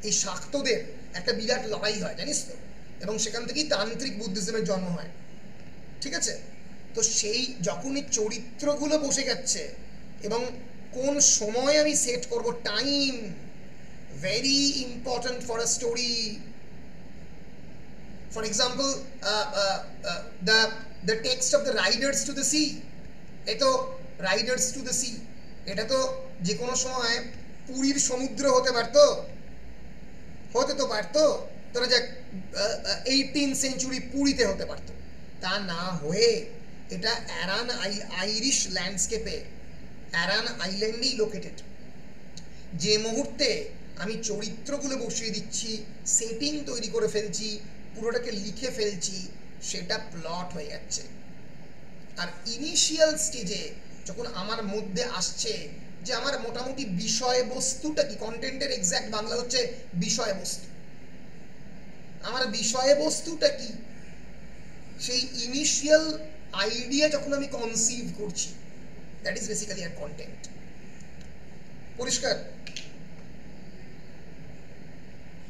এই শাক্তদের একটা বিরাট লড়াই হয় জানিস তো, এবং সেখান থেকেই তান্ত্রিক বুদ্ধিজমের জন্ম হয়, ঠিক আছে? তো সেই যখনই চরিত্রগুলো বসে যাচ্ছে এবং কোন সময় আমি সেট করব, time very important for a story. For example the text of the riders to the sea, এ তো রাইডার্স টু দ্য সি, এটা তো যে কোনো সময় পুরীর সমুদ্র হতে পারতো, হতে তো পারতো, ধরা যাক 18th সেঞ্চুরি পুরীতে হতে পারতো, তা না হয়ে এটা অ্যারান আইরিশ ল্যান্ডস্কেপে অ্যারান আইল্যান্ডেই লোকেটেড। যে মুহূর্তে আমি চরিত্রগুলো বসিয়ে দিচ্ছি, সেটিং তৈরি করে ফেলছি, পুরোটাকে লিখে ফেলছি, সেটা প্লট হয়ে যাচ্ছে। আর ইনিশিয়াল স্টেজে যখন আমার মধ্যে আসছে যে আমার মোটামুটি বিষয়বস্তুটা কি, কন্টেন্টের এক্স্যাক্ট বাংলা হচ্ছে বিষয়বস্তু, আমার বিষয়বস্তুটা কি, সেই ইনিশিয়াল আইডিয়া যখন আমি কনসিভ করছি, that is basically our content. পরিষ্কার?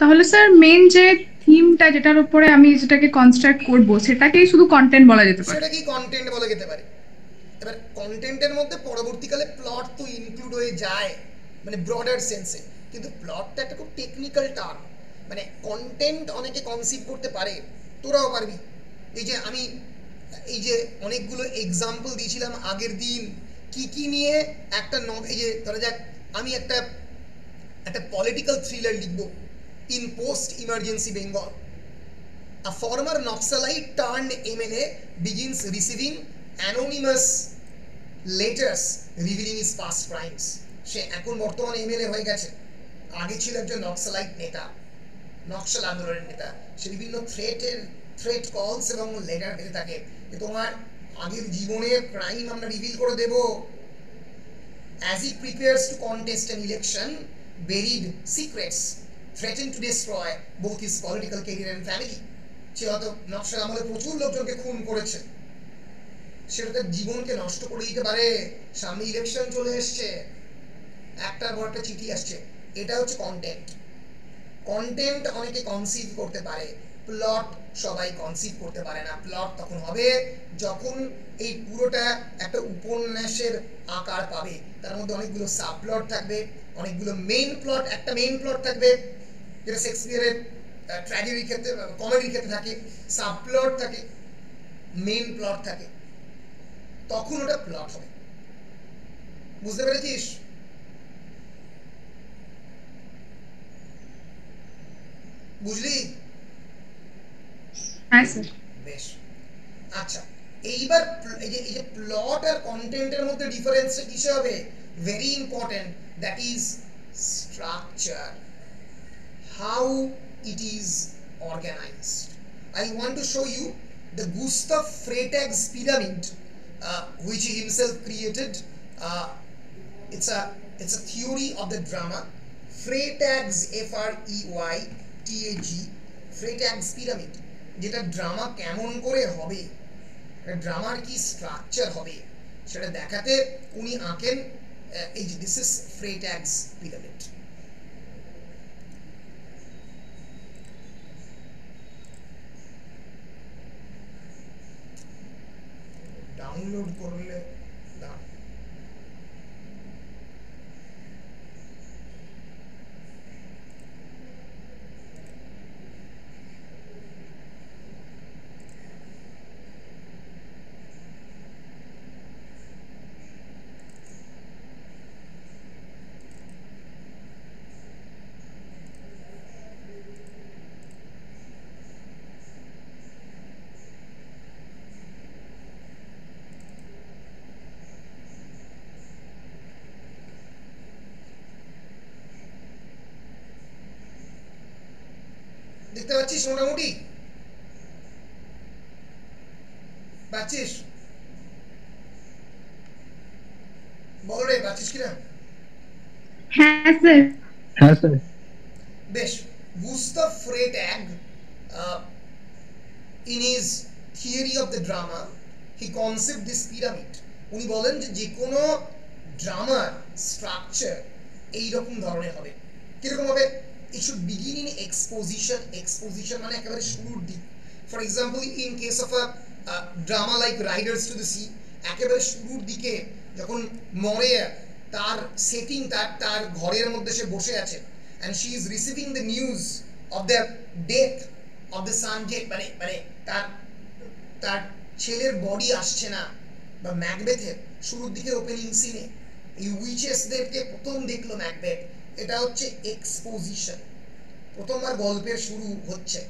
তাহলে স্যার মেন যে থিমটা যেটার উপরে আমি যেটাকে কনস্ট্রাক্ট করব সেটাকেই শুধু কন্টেন্ট বলা যেতে পারে, সেটা কি কন্টেন্ট বলা যেতে পারে। এবার কন্টেন্টের মধ্যে পরবর্তীকালে প্লট তো ইনক্লুড হয়ে যায় মানে ব্রডার সেন্সে, কিন্তু প্লটটা একটা খুব টেকনিক্যাল টার্ম। মানে কন্টেন্ট অনেকে কনসিভ করতে পারে, তোরাও পারবি। এই যে আমি এই যে অনেকগুলো এক্সাম্পল দিয়েছিলাম আগের দিন, কি কি নিয়ে একটা এই যে ধরা যাক আমি একটা পলিটিক্যাল থ্রিলার লিখবো, in post-emergency Bengal, a former Naxalite turned MLA begins receiving anonymous letters revealing his past crimes. সে এখন বর্তমানে MLA হয়ে গেছে, আগে ছিল একজন নক্সালাইট নেতা, নকশাল আন্দোলনের নেতা। সে বিভিন্ন থ্রেট কলস এবং লেটার পেতে থাকে যে তোমার আগের জীবনের ক্রাইম আমরা রিভিল করে দেব। As he prepares to contest an election, buried secrets threatened to destroy both his political career and family. সে হয়তো নকশাল আমলে প্রচুর লোকজনকে খুন করেছে, সেটা তার জীবনকে নষ্ট করে দিতে পারে। সামনে ইলেকশন চলে এসছে, একটার পর একটা চিঠি আসছে, এটা হচ্ছে কন্টেন্ট। কন্টেন্ট অনেকে কনসিভ করতে পারে, প্লট সবাই কনসিভ করতে পারে না। প্লট তখন হবে যখন এই পুরোটা একটা উপন্যাসের আকার পাবে, তার মধ্যে অনেকগুলো সাব প্লট থাকবে, অনেকগুলো মেইন প্লট, একটা মেইন প্লট থাকবে যেটা শেক্সপিয়ারের ট্র্যাজেডির ক্ষেত্রে কমেডির ক্ষেত্রে থাকে, সাব প্লট থাকে, মেইন প্লট থাকে, তখন ওটা প্লট হবে। বুঝতে পেরেছিস? বুঝলি? হ্যাঁ স্যার। বেশ, আচ্ছা এইবার এই যে প্লট আর কন্টেন্টের মধ্যে ডিফারেন্সটা কিসে হবে? Very important, that is structure, how it is organised. I want to show you the Gustav Freytag's pyramid, which he himself created. It's a theory of the drama. Freytag's F-R-E-Y-T-A-G, Freytag's pyramid, যেটা drama কেমন করে হবে, ড্রামার কি structure হবে সেটা দেখাতে উনি আঁকেন এই যে this is Freytag's pyramid. Download করলে দেখতে পাচ্ছিস? মোটামুটি পাচ্ছিস? বল রে, পাচ্ছিস কিনা? হ্যাঁ স্যার। হ্যাঁ স্যার। বেশ, Gustav Freytag, in his theory of the drama, he conceived this pyramid. উনি বলেন যে যে কোনো ড্রামার স্ট্রাকচার এই রকম ধরনের হবে। কিরকম হবে? It should begin in exposition. Exposition মানে একেবারে শুরুর দিক। For example, in case of a drama like Riders to the Sea, একেবারে শুরুর দিকে যখন মরে তার সেটিং, তার ঘরের মধ্যে সে বসে আছে, and she is receiving the news of the death of the son, যে মানে তার ছেলের বডি আসছে না, বা ম্যাকবেথের শুরুর দিকের ওপেনিং সিনে এই উইচেসদেরকে প্রথম দেখলো ম্যাকবেথ, এটা হচ্ছে এক্সপোজিশন। প্রথমবার গল্পের শুরু হচ্ছে,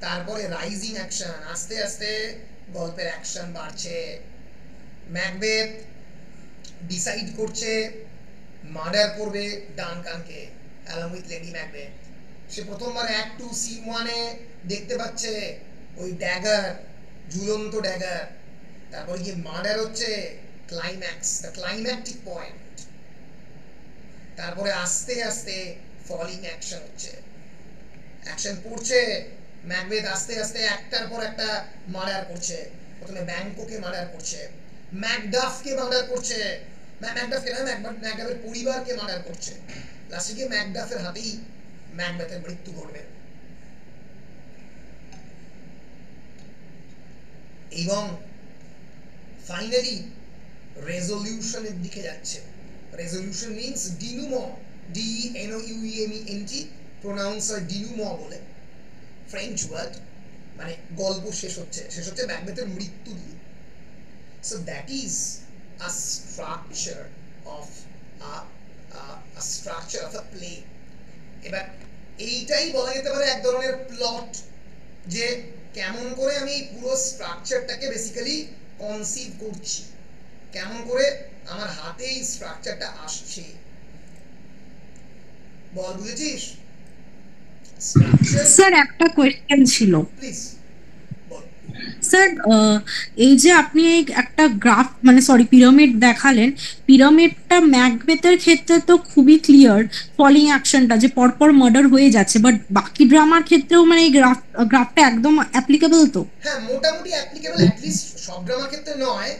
তারপরে রাইজিং অ্যাকশন, আস্তে আস্তে গল্পের অ্যাকশন বাড়ছে, ম্যাকবেথ ডিসাইড করছে মার্ডার করবে ডানকানকে অ্যালং উইথ লেডি ম্যাকবেথ। সে প্রথমবার অ্যাক্ট 2 সিন 1 এ দেখতে পাচ্ছে ওই ড্যাগার, ঝুলন্ত ড্যাগার, তারপরে গিয়ে মার্ডার হচ্ছে, ক্লাইম্যাক্স, দ্য ক্লাইম্যাক্টিক পয়েন্ট। তারপরে আস্তে আস্তে ফলিং অ্যাকশন হচ্ছে, অ্যাকশন পড়ছে, ম্যাকবেথ আস্তে আস্তে একটার পর একটা মার্ডার করছে। প্রথমে ব্যাংককে মার্ডার করছে, ম্যাকডাফকে মার্ডার করছে, ম্যাকডাফকে না, ম্যাকডাফের পরিবারকে মার্ডার করছে, লাস্টে গিয়ে ম্যাকডাফের হাতেই ম্যাকবেথের মৃত্যু ঘটবে। এবং ফাইনালি রেজলিউশনের দিকে যাচ্ছে। রেজলিউশন মিন্স ডিনুমো, DENOUEMENT, প্রোনাউন্স হয় ডিনুমো বলে, ফ্রেঞ্চ ওয়ার্ড, মানে গল্প শেষ হচ্ছে ম্যাকবেথের মৃত্যু দিয়ে। So that is a structure of a play. এবার এইটাই বলা যেতে পারে এক ধরনের প্লট, যে কেমন করে আমি এই পুরো স্ট্রাকচারটাকে বেসিক্যালি কনসিভ করছি, কেমন করে আমার হাতে এই স্ট্রাকচারটা আসছে। বল, বুঝেছিস? স্যার একটা কোয়েশ্চেন ছিল। Please ball. স্যার এই যে আপনি একটা গ্রাফ মানে সরি পিরামিড দেখালেন, পিরামিডটা ম্যাকবেথের ক্ষেত্রে তো খুবই ক্লিয়ার ফলিং অ্যাকশনটা যে পরপর মার্ডার হয়ে যাচ্ছে, বাট বাকি ড্রামার ক্ষেত্রেও মানে এই গ্রাফটা একদম অ্যাপ্লিকেবল তো? হ্যাঁ, মোটামুটি অ্যাপ্লিকেবল, অ্যাট লিস্ট সব ড্রামার ক্ষেত্রে নয়,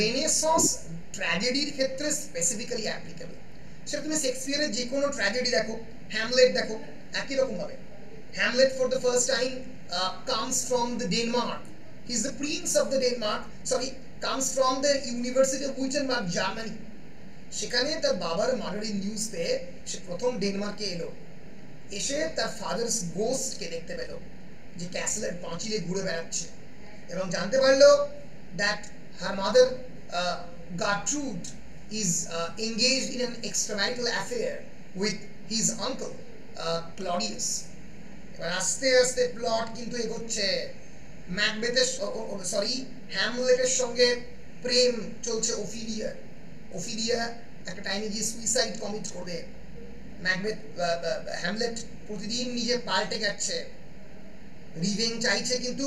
রেনেসন্স ট্র্যাজেডির ক্ষেত্রে স্পেসিফিক্যালি অ্যাপ্লিকেবল। সেটা তুমি শেক্সপিয়ারের যে কোনো ট্র্যাজেডি দেখো, হ্যামলেট দেখো, একই রকম ভাবে। Hamlet for the first time comes from the Denmark. He's the prince of the Denmark. Sorry, comes from the University of Wittenberg, Germany. সেখানে তার বাবার মার্ডারের নিউজ পেয়ে সে প্রথম ডেনমার্কে এলো, এসে তার ফাদার্স গোস্টকে দেখতে পেল যে ক্যাসেলের পাঁচিলে ঘুরে বেড়াচ্ছে, এবং জানতে পারলো that her mother Gertrude is engaged in an extramarital affair with his uncle Claudius. এবার আস্তে আস্তে প্লট কিন্তু এগোচ্ছে, ম্যাকবেথের হ্যামলেটের সঙ্গে প্রেম চলছে ওফিলিয়া। ওফিলিয়া একটা টাইমে গিয়ে সুইসাইড কমিট করবে, ম্যাকবেথ হ্যামলেট প্রতিদিন নিজে পাল্টে যাচ্ছে, রিভেঞ্জ চাইছে, কিন্তু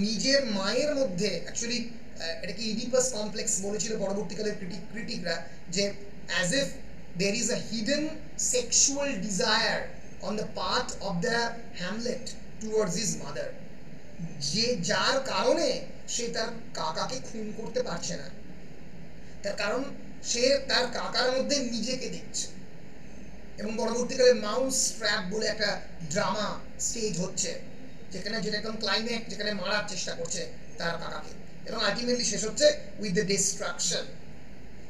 নিজের মায়ের মধ্যে অ্যাকচুয়ালি এটাকে ইডিপাস কমপ্লেক্স বলেছিল পরবর্তীকালে ক্রিটিকরা, যে as if there is a hidden sexual desire on the part of the Hamlet towards his mother, যে যার কারণে সে তার কাকাকে খুন করতে পারছে না, তার কারণ সে তার কাকার মধ্যে নিজেকে দেখছে। এবং পরবর্তীকালে মাউস ট্র্যাপ বলে একটা ড্রামা স্টেজ হচ্ছে, যেখানে যেরকম ক্লাইম্যাক্স, যেখানে মারার চেষ্টা করছে তার কাকাকে, এবং আলটিমেটলি শেষ হচ্ছে with the destruction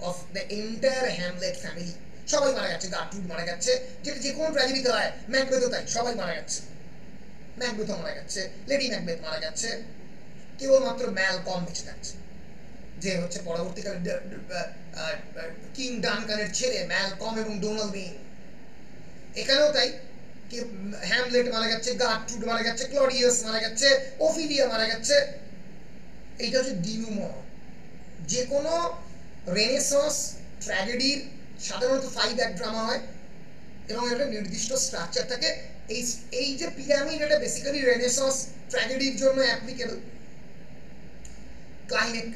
of the entire Hamlet family. সবাই মারা যাচ্ছে, গার্ট্রুড মারা যাচ্ছে, যেটা যে কোনো ট্র্যাজেডিতে হয়, ম্যাকবেথও তাই, সবাই মারা যাচ্ছে, ম্যাকবেথও মারা যাচ্ছে, লেডি ম্যাকবেথ মারা যাচ্ছে, কেবলমাত্র ম্যালকম বেঁচে থাকছে, যে হচ্ছে পরবর্তীকালে কিং ডানকানের ছেলে ম্যালকম এবং ডোনাল্ড মেইন। এখানেও তাই, হ্যামলেট মারা যাচ্ছে, গার্ট্রুড মারা যাচ্ছে, ক্লডিয়াস মারা যাচ্ছে, ওফিলিয়া মারা যাচ্ছে। এইটা হচ্ছে ডিনুমর। যে কোনো রেনেসন্স ট্র্যাজেডির সাধারণত 5 অ্যাক্ট ড্রামা হয় এবং একটা নির্দিষ্ট স্ট্রাকচার থাকে। এই যে পিরামিড, এটা বেসিক্যালি রেনেসন্স ট্র্যাজেডির জন্য অ্যাপ্লিকেবল। ক্লাইম্যাক্স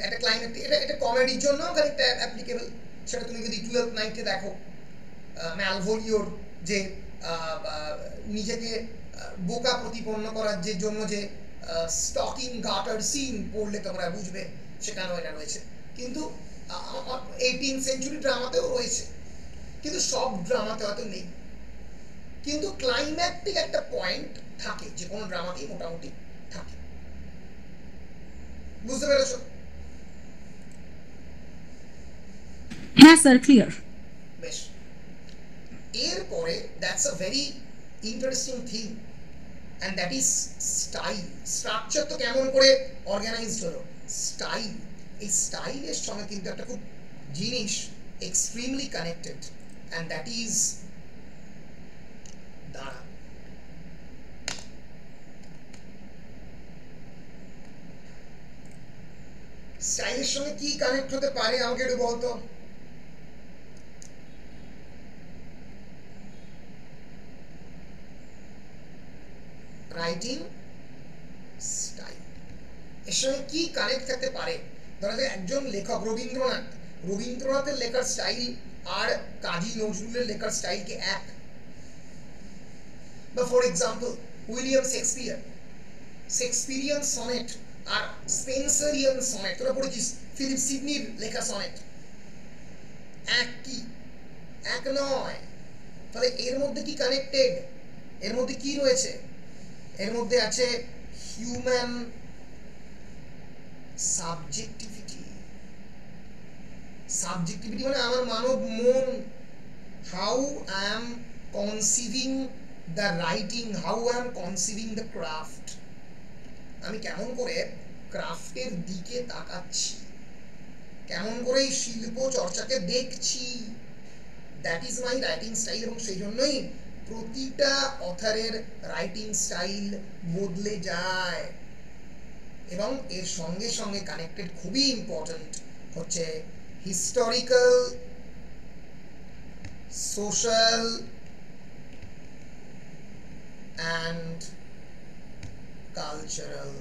এটা কমেডির জন্য খানিকটা অ্যাপ্লিকেবল। সেটা তুমি যদি 12th নাইটে দেখো, ম্যালভোলিওর যে নিজেকে বোকা প্রতিপন্ন করার যে জন্য যে স্টকিং গাটার সিন পড়লে তোমরা বুঝবে, সেখানেও এটা রয়েছে। কিন্তু 18th সেঞ্চুরি ড্রামাতেও রয়েছে, কিন্তু সব ড্রামাতে হয়তো নেই। কিন্তু ক্লাইম্যাক্টিক একটা পয়েন্ট থাকে, যে কোনো ড্রামাতেই মোটামুটি থাকে। বুঝতে পেরেছো? হ্যাঁ স্যার, ক্লিয়ার। বেশ, এরপরে that's a very interesting thing, and that is style. Structure তো কেমন করে অর্গানাইজড হলো, স্টাইল। এই স্টাইলের সঙ্গে কিন্তু একটা খুব জিনিস extremely connected, and that is দাঁড়া। স্টাইলের সঙ্গে কি কানেক্ট হতে পারে আমাকে একটু বলতো। রাইটিং স্টাইল এর সঙ্গে কি কানেক্ট থাকতে পারে? ধরা যায় একজন লেখক রবীন্দ্রনাথের লেখার স্টাইল আর কাজী নজরুলের লেখার স্টাইল কি এক? বা for example William Shakespearean sonnet আর স্পেন্সারিয়ান সনেট, তোরা পড়েছিস ফিলিপ সিডনির লেখা সনেট, এক কি? এক নয়। তাহলে এর মধ্যে কি কানেক্টেড? এর মধ্যে কি রয়েছে? এর মধ্যে আছে হিউম্যান সাবজেক্টিভিটি। মানে আমার মানব মন, how I am কনসিভিং the writing, how I am কনসিভিং the craft. আমি কেমন করে ক্রাফটের দিকে তাকাচ্ছি, কেমন করে এই শিল্প চর্চাকে দেখছি, that is my writing style. এবং সেই জন্যই প্রতিটা অথারের রাইটিং স্টাইল বদলে যায়, এবং এর সঙ্গে সঙ্গে কানেক্টেড খুবই ইম্পর্টেন্ট হচ্ছে historical, social and cultural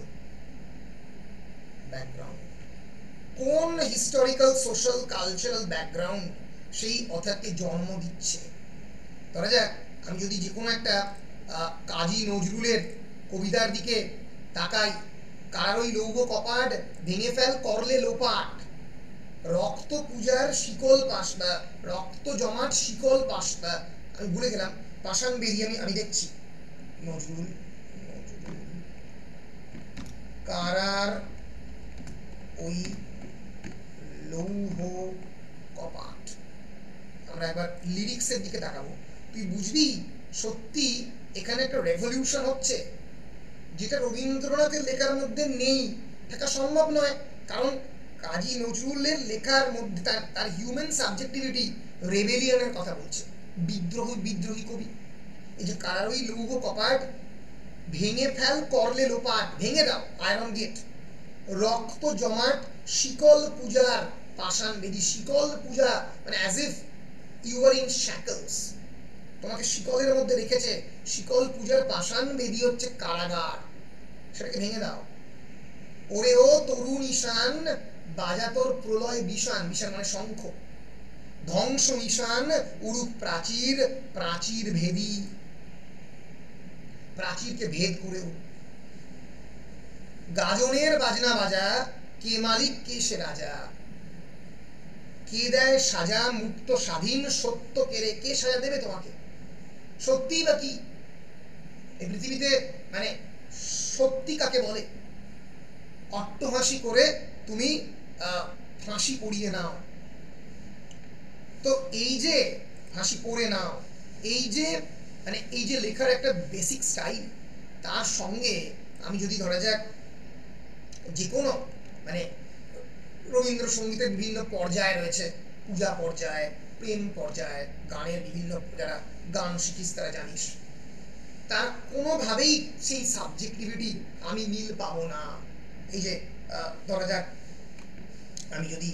background. কোন হিস্টোরিক্যাল, সোশ্যাল, কালচারাল ব্যাকগ্রাউন্ড সেই অথারকে জন্ম দিচ্ছে। ধরা যাক আমি যদি যে কোনো একটা কাজী নজরুলের কবিতার দিকে তাকাই, কার ওই লৌহ কপাট ভেঙে ফেল করলে লোপাট, রক্ত পূজার শিকল পাশবা, রক্ত জমাট শিকল পাশবা, আমি ভুলে গেলাম পাষাণ বেরিয়ে আমি দেখছি নজরুল কারার ওই লৌহ কপাট। আমরা একবার লিরিক্সের দিকে তাকাবো, তুই বুঝবি সত্যি এখানে একটা রেভলিউশন হচ্ছে, যেটা রবীন্দ্রনাথের লেখার মধ্যে নেই, থাকা সম্ভব নয়। কারণ কাজী নজরুলের লেখার মধ্যে তার হিউম্যান সাবজেক্টিভিটি রেবেলিয়নের কথা বলছে, বিদ্রোহী কবি। এই যে কারার ওই লৌহ কপাট, ভেঙে ফেল করলে লোপাট, ভেঙে দাও আয়রন গেট, রক্ত জমাট শিকল পূজার পাষাণ বেদি। শিকল পূজা মানে as if you are in shackles, তোমাকে শিকলের মধ্যে রেখেছে। শিকল পূজার পাষাণ বেদি হচ্ছে কারাগার, সেটাকে ভেঙে দাও। ওরে ও তরুণ ঈশান, বাজা তোর প্রলয় বিষান, বিষান মানে শঙ্খ, ধ্বংস নিশান উরুপ প্রাচীর, প্রাচীর ভেদি, প্রাচীরকে ভেদ করে। গাজনের বাজনা বাজা, কে মালিক কে সে রাজা, কে দেয় সাজা মুক্ত স্বাধীন, সত্য কেড়ে কে সাজা দেবে তোমাকে? সত্যি বা কি এই পৃথিবীতে, মানে সত্যি কাকে বলে? অট্টহাসি করে তুমি ফাঁসি পড়িয়ে নাও। তো এই যে ফাঁসি পড়ে নাও, এই যে মানে এই যে লেখার একটা বেসিক স্টাইল, তার সঙ্গে আমি যদি ধরা যাক যে কোনো মানে রবীন্দ্রসঙ্গীতের বিভিন্ন পর্যায় রয়েছে, পূজা পর্যায়, প্রেম পর্যায়, গানের বিভিন্ন, যারা গান শিখিস তারা জানিস, তার কোনোভাবেই সেই সাবজেক্টিভিটি আমি মিল পাবো না। এই যে ধরা যাক আমি যদি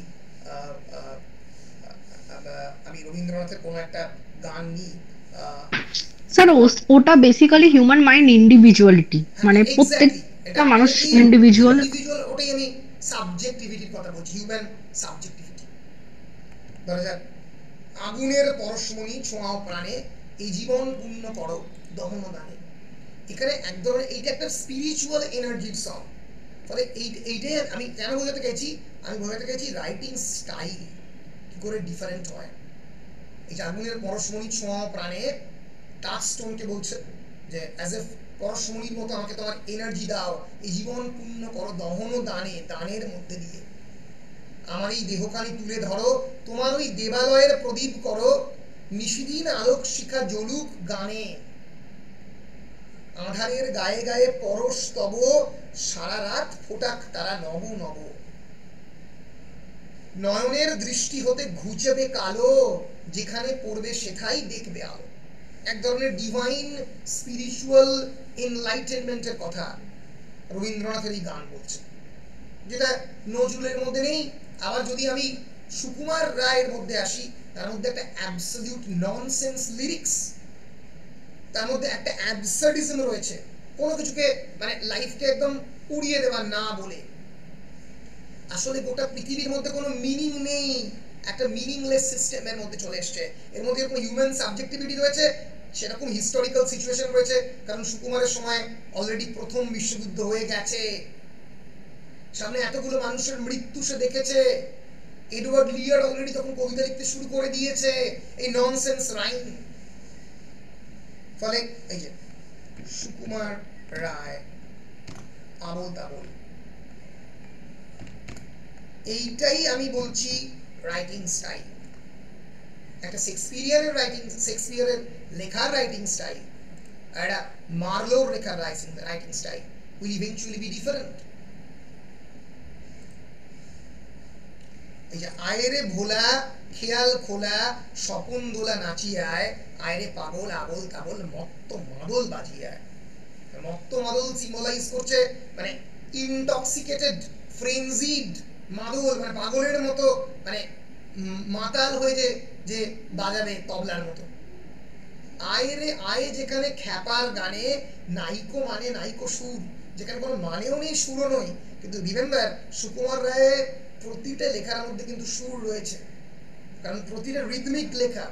আমি রবীন্দ্রনাথের কোনো একটা গান নিই, স্যার ওটা বেসিক্যালি হিউম্যান মাইন্ড ইন্ডিভিজুয়ালিটি, মানে প্রত্যেকটা মানুষ ইন্ডিভিজুয়াল। ওটাই আমি সাবজেক্টিভিটির কথা বলছি, হিউম্যান সাবজেক্টিভিটি। ধরা যাক আগুনের পরশমণি ছোঁয়াও প্রাণে, এই জীবন পূর্ণ করো দহন দানে। এখানে এক ধরনের এইটা একটা স্পিরিচুয়াল এনার্জির সং। ফলে এইটাই আমি কেন বোঝাতে গেছি, আমি বোঝাতে গেছি রাইটিং স্টাইল কি করে ডিফারেন্ট হয়। এই যে আগুনের পরশমণি ছোঁয়াও প্রাণে, টাচস্টোনকে বলছে যে অ্যাজ এ পরশমণির মতো আমাকে তোমার এনার্জি দাও, এই জীবন পূর্ণ করো দহন দানে, দানের মধ্যে দিয়ে আমার এই দেহখানি তুলে ধরো, তোমার ওই দেবালয়ের প্রদীপ করো, নিশিদিন আলোক শিখা জ্বলুক গানে, আঁধারের গায়ে গায়ে পরশ তব, সারা রাত ফোটাক তারা নব নব, নয়নের দৃষ্টি হতে ঘুচবে কালো, যেখানে পড়বে সেখাই দেখবে আলো। এক ধরনের ডিভাইন স্পিরিচুয়াল এনলাইটেনমেন্টের কথা রবীন্দ্রনাথের এই গান বলছে, যেটা নজরুলের মধ্যে নেই। আবার যদি আমি সুকুমার রায়ের মধ্যে আসি, তার মধ্যে একটা অ্যাবসলিউট ননসেন্স লিরিক্স, তার মধ্যে একটা অ্যাবসার্ডিজম রয়েছে, কোনো কিছুকে মানে লাইফকে একদম উড়িয়ে দেওয়া না বলে। আসলে গোটা পৃথিবীর মধ্যে কোনো মিনিং নেই, একটা মিনিংলেস সিস্টেমের মধ্যে চলে এসছে। এর মধ্যে কোনো হিউম্যান সাবজেক্টিভিটি রয়েছে, সেরকম হিস্টোরিক্যাল সিচুয়েশন রয়েছে, কারণ সুকুমারের সময় অলরেডি প্রথম বিশ্বযুদ্ধ হয়ে গেছে, সামনে এতগুলো মানুষের মৃত্যু সে দেখেছে। এডওয়ার্ড লিয়ার অলরেডি তখন কবিতা লিখতে শুরু করে দিয়েছে, এই ননসেন্স রাইম। ফলে এই যে সুকুমার রায়, আবোল তাবোল, এইটাই আমি বলছি রাইটিং স্টাইল। একটা শেক্সপিয়ারের লেখার রাইটিং স্টাইল আর একটা মার্লোর লেখার writing style will eventually B different. এই যে আয়রে ভোলা খেয়াল খোলা স্বপন দোলা নাচিয়ায়, আয়রে পাগল আবোল তাবোল মত্ত মাদল বাজিয়ায়। মত্ত মাদল সিম্বলাইজ করছে মানে ইনটক্সিকেটেড ফ্রেনজিড মাদল, মানে পাগলের মতো, মানে মাতাল হয়ে যে বাজাবে তবলার মতো। আয়রে আয়ে যেখানে খ্যাপার গানে, নাইকো মানে নাইকো সুর, যেখানে কোনো মানেও নেই সুরও নয়, কিন্তু রিমেম্বার সুকুমার রায়ের প্রতিটা লেখার মধ্যে কিন্তু সুর রয়েছে, কারণ প্রতিটা রিদমিক লেখা।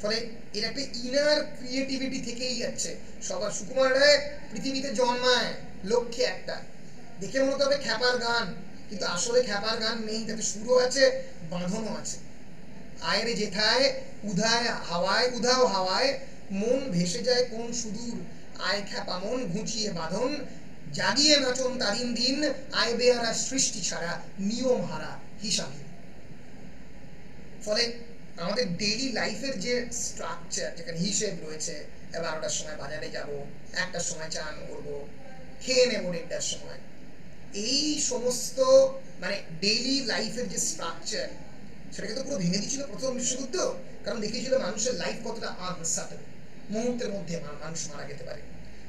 ফলে এর একটা ইনার ক্রিয়েটিভিটি থেকেই যাচ্ছে। সবার সুকুমার রায় পৃথিবীতে জন্মায় লক্ষ্যে একটা, দেখে মনে হবে খ্যাপার গান, কিন্তু আসলে খ্যাপার গান নেই, তাতে সুরও আছে বাঁধনও আছে। আয়রে যেথায় উধায় হাওয়ায়, উধাও হাওয়ায় মন ভেসে যায় কোন সুদূর, আয় খ্যাপা মন ঘুচিয়ে বাঁধন, জাগিয়ে নাচন তারিন দিন, আয় বেয়ারা সৃষ্টি ছাড়া নিয়ম হারা হিসাবহীন। ফলে আমাদের ডেইলি লাইফের যে স্ট্রাকচার, যেখানে হিসেব রয়েছে, 12টার সময় বাজারে যাব, 1টার সময় চান করবো, খেয়ে নেবো 1টার সময়, এই সমস্ত মানে ডেইলি লাইফের যে স্ট্রাকচার, সেটাকে তো পুরো ভেঙে দিয়েছিল প্রথম বিশ্বযুদ্ধ। কারণ দেখিয়েছিল মানুষের লাইফ কতটা আনসার্টেন, মুহূর্তের মধ্যে মানুষ মারা যেতে পারে।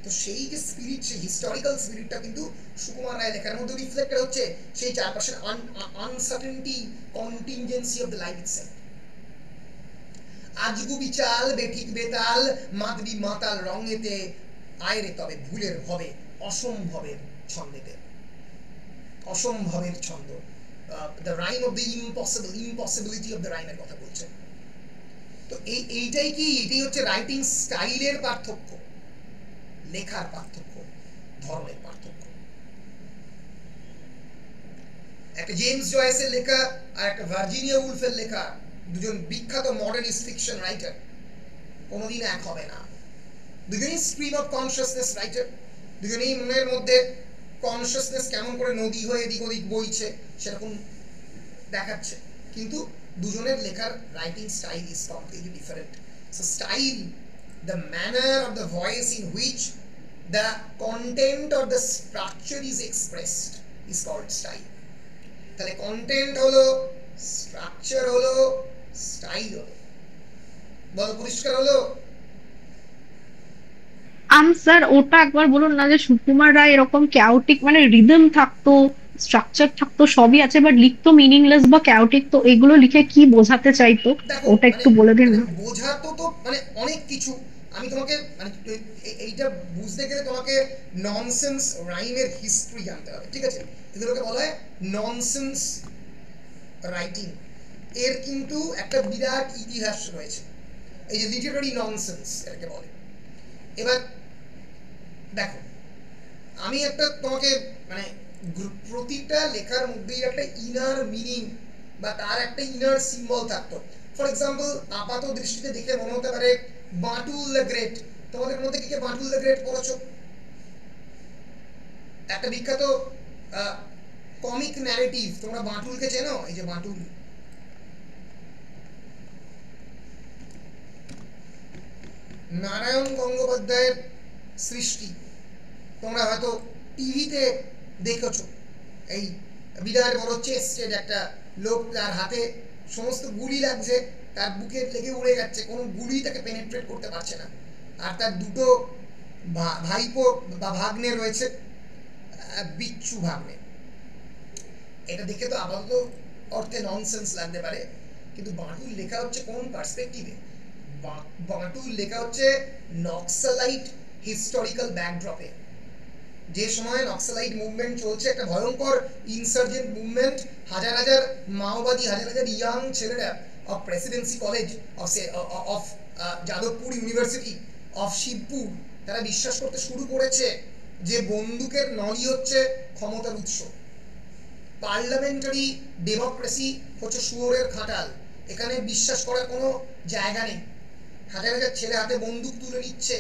তো সেই যে স্পিরিট, সেই হিস্টোরিক্যাল স্পিরিটটা কিন্তু সুকুমার রায় লেখার মধ্যে রিফ্লেক্টেড হচ্ছে, সেই চারপাশের uncertainty, contingency of the life itself. আজগু বিচাল বেঠিক বেতাল, মাতবি মাতাল রঙেতে, আয়রে তবে ভুলের হবে অসম্ভবের ছন্দেতে। অসম্ভবের ছন্দ, the rhyme of the impossible, impossibility of the রাইমের কথা বলছেন। তো এইটাই কি, এটাই হচ্ছে রাইটিং স্টাইলের পার্থক্য, লেখার পার্থক্য, ধরনের পার্থক্য। একটা জেমস জয়েসের লেখা আর একটা ভার্জিনিয়া উলফের লেখা, দুজন বিখ্যাত মডার্নিস্ট ফিকশন রাইটার, কোনোদিন এক হবে না। দুজনেই স্ট্রিম অফ কনসিয়াসনেস রাইটার, দুজনেই মনের মধ্যে কনসিয়াসনেস কেমন করে নদী হয়ে এদিক ওদিক বইছে সেরকম দেখাচ্ছে, কিন্তু দুজনের লেখার writing style is completely different. So style, the manner of the voice in which the content or the structure is expressed is called style. তাহলে কন্টেন্ট হলো, স্ট্রাকচার হলো, স্টাইল হলো। বল, পরিষ্কার হলো? স্যার ওটা একবার বলুন না, যে সুকুমার রায় এরকম ক্যাওটিক মানে রিদম থাকতো, স্ট্রাকচার থাকতো, সবই আছে, বাট লিখতো মিনিংলেস বা ক্যাওটিক, তো এগুলো লিখে কি বোঝাতে চাইতো ওটা একটু বলে দিন না। বোঝাতো তো মানে অনেক কিছু। আমি তোমাকে মানে এইটা বুঝতে গেলে তোমাকে ননসেন্স রাইমের হিস্ট্রি জানতে হবে, ঠিক আছে? এগুলোকে বলা হয় ননসেন্স রাইটিং। এর কিন্তু একটা বিরাট ইতিহাস রয়েছে, এই যে লিটারারি ননসেন্স এটাকে বলে। এবার দেখো, আমি একটা তোমাকে মানে প্রতিটা লেখার মধ্যেই একটা ইনার মিনিং বা তার একটা ইনার সিম্বল থাকতো। ফর এক্সাম্পল, আপাত দৃষ্টিতে দেখে মনে হতে পারে বাটুল দ্য গ্রেট। তোমাদের মধ্যে কে কে বাটুল দ্য গ্রেট পড়েছো? একটা বিখ্যাত কমিক ন্যারেটিভ, তোমরা বাটুলকে চেনো? এই যে বাটুল, নারায়ণ গঙ্গোপাধ্যায়ের সৃষ্টি, তোমরা হয়তো টিভিতে দেখেছো। এই বিরাট বড় চেস্টেড একটা লোক, তার হাতে সমস্ত গুলি লাগছে, তার বুকে লেগে উড়ে যাচ্ছে, কোনো গুলি তাকে পেনেট্রেট করতে পারছে না। আর তার দুটো ভাইপো বা ভাগ্নে রয়েছে, বিচ্ছু ভাগ্নে। এটা দেখে তো আপাতত অর্থে ননসেন্স লাগতে পারে, কিন্তু বাটুল লেখা হচ্ছে কোন পার্সপেক্টিভে? বাটুল লেখা হচ্ছে নক্সালাইট হিস্টোরিক্যাল ব্যাকড্রপে। যে সময় নক্সালাইট মুভমেন্ট চলছে, একটা ভয়ঙ্কর ইনসার্জেন্ট মুভমেন্ট, হাজার হাজার মাওবাদী, হাজার হাজার ইয়াং ছেলেরা of Presidency college, of Jadavpur university, of Shibpur, তারা বিশ্বাস করতে শুরু করেছে যে বন্দুকের নলি হচ্ছে ক্ষমতার উৎস, পার্লামেন্টারি ডেমোক্রেসি হচ্ছে শুয়োরের খাটাল, এখানে বিশ্বাস করার কোনো জায়গা নেই। হাজার হাজার ছেলে হাতে বন্দুক তুলে নিচ্ছে।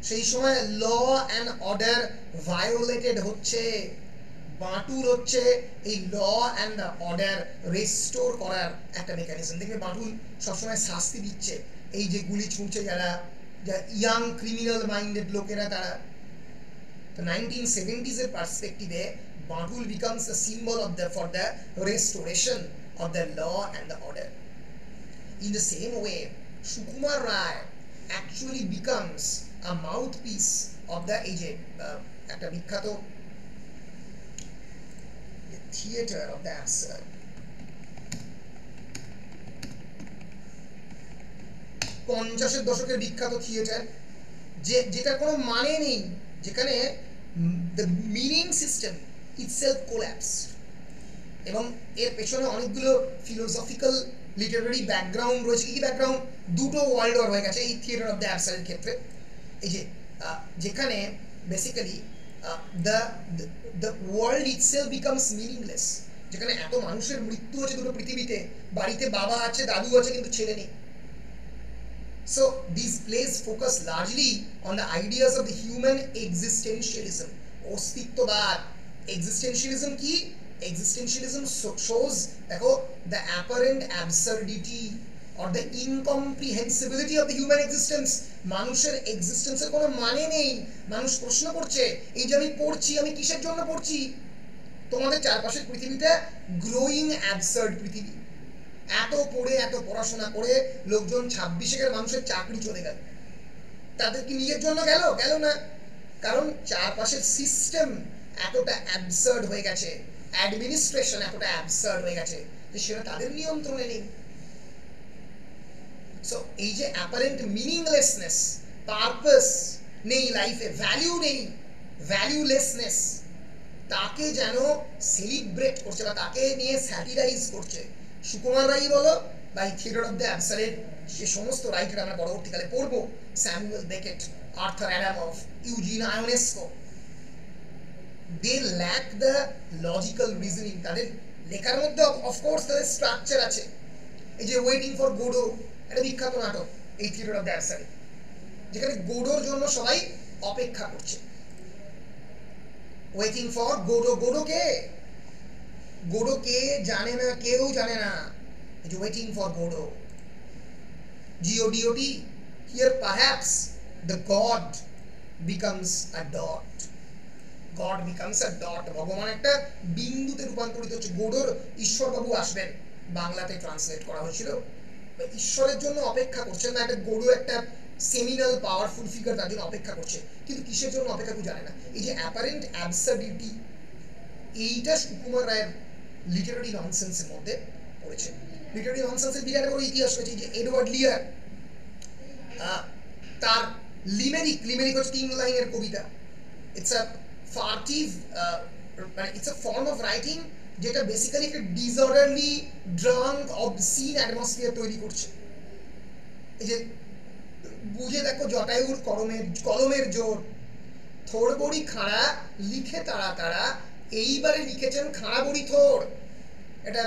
সেই সময় ল অ্যান্ড অর্ডার ভায়োলেটেড হচ্ছে। বাটুল হচ্ছে এই ল অ্যান্ড অর্ডার রেস্টোর করার একটা মেকানিজম। দেখবে বাটুল সবসময় শাস্তি দিচ্ছে এই যে গুলি ছুঁড়ছে যারা ইয়াং ক্রিমিনাল মাইন্ডেড লোকেরা, তারা। তো 1970s এর পার্সপেক্টিভে Batul becomes a symbol of for the restoration of the law and the order. In the same way, Sukumar Rai actually becomes a mouthpiece of the একটা বিখ্যাত theater of the absurd. 50 এর দশকের বিখ্যাত theatre, যেটার কোনো মানে নেই, যেখানে the meaning system itself collapsed, এবং এর পেছনে অনেকগুলো ফিলোসফিক্যাল লিটারারি ব্যাকগ্রাউন্ড রয়েছে। কি ব্যাকগ্রাউন্ড? দুটো ওয়ার্ল্ড ওয়ার হয়ে গেছে এই থিয়েটার অফ দ্য অ্যাবসার্ডের ক্ষেত্রে। এই যে যেখানে basically the world itself becomes meaningless, যেখানে এত মানুষের মৃত্যু হচ্ছে দুটো পৃথিবীতে, বাড়িতে বাবা আছে, দাদু আছে, কিন্তু ছেলে নেই। So these plays focus largely on the ideas of the human existentialism, অস্তিত্ববাদ। এক্সিস্টেন্সিয়ালিজম কি? এক্সিস্টেন্সিয়ালিজম শোজ, দেখো, the apparent absurdity or the incomprehensibility of the human existence। মানুষের এক্সিস্টেন্সের কোনো মানে নেই। মানুষ প্রশ্ন করছে, এই যে আমি পড়ছি, আমি কিসের জন্য পড়ছি? তোমাদের চারপাশের পৃথিবীটা গ্রোয়িং অ্যাবসার্ড পৃথিবী। এত পড়ে, এত পড়াশোনা করে লোকজন 26 মানুষের চাকরি চলে গেল। তাদের কি নিজের জন্য গেল? গেল না। কারণ চারপাশের সিস্টেম এতটা অ্যাবসার্ড হয়ে গেছে, অ্যাডমিনিস্ট্রেশন এতটা অ্যাবসার্ড হয়ে গেছে যে সেটা তাদের নিয়ন্ত্রণে নেই। সো এই যে অ্যাপারেন্ট মিনিংলেসনেস, পারপাস নেই লাইফে, ভ্যালু নেই, ভ্যালুলেসনেস, তাকে যেন সেলিব্রেট করছে বা তাকে নিয়ে স্যাটিরাইজ করছে সুকুমার রায় বলো বা থিয়েটার অফ দ্য অ্যাবসার্ড, সে সমস্ত রাইটার আমরা পরবর্তীকালে পড়বো, Samuel Beckett, Arthur Adamov, Eugene Ionesco. They lack the logical reasoning. তাদের লেখার মধ্যে অফকোর্স তাদের স্ট্রাকচার আছে। এই যে ওয়েটিং ফর গোডো, একটা বিখ্যাত নাটক এই থিয়েটার অফ দ্য অ্যাবসার্ড, যেখানে গোডোর জন্য সবাই অপেক্ষা করছে। Waiting for Godot. গোডো কে? গোডো কে জানে না, কেউ জানে না। এই যে waiting for Godot, GODOT, here perhaps the God becomes a dot. God becomes a dot, ভগবান একটা বিন্দুতে রূপান্তরিত হচ্ছে। গোডোর ঈশ্বরবাবু আসবেন বাংলাতে ট্রান্সলেট করা হয়েছিল। ঈশ্বরের জন্য অপেক্ষা করছেন না, একটা গোডো একটা সেমিনাল পাওয়ারফুল ফিগার, তার জন্য অপেক্ষা করছে, কিন্তু কিসের জন্য অপেক্ষা কেউ জানে না। এই যে অ্যাপারেন্ট অ্যাবসার্ডিটি, এইটা সুকুমার রায়ের লিটারারি ননসেন্সের মধ্যে পড়েছে। লিটারারি ননসেন্সের বিরাট বড় ইতিহাস রয়েছে। যে এডওয়ার্ড লিয়ার, তার লিমেরিক হচ্ছে 3 লাইনের কবিতা। ইটস আ ফার্টিভ, মানে it's a form of writing যেটা বেসিক্যালি একটা ডিসঅর্ডারলি, ড্রাঙ্ক, অবসিন অ্যাটমসফিয়ার তৈরি করছে। এই যে বুঝে দেখো, জটায়ুর কলমের জোর, থোর বড়ি খাড়া লিখে তারা তারা, এইবারে লিখেছেন খাড়া বড়ি থোর। এটা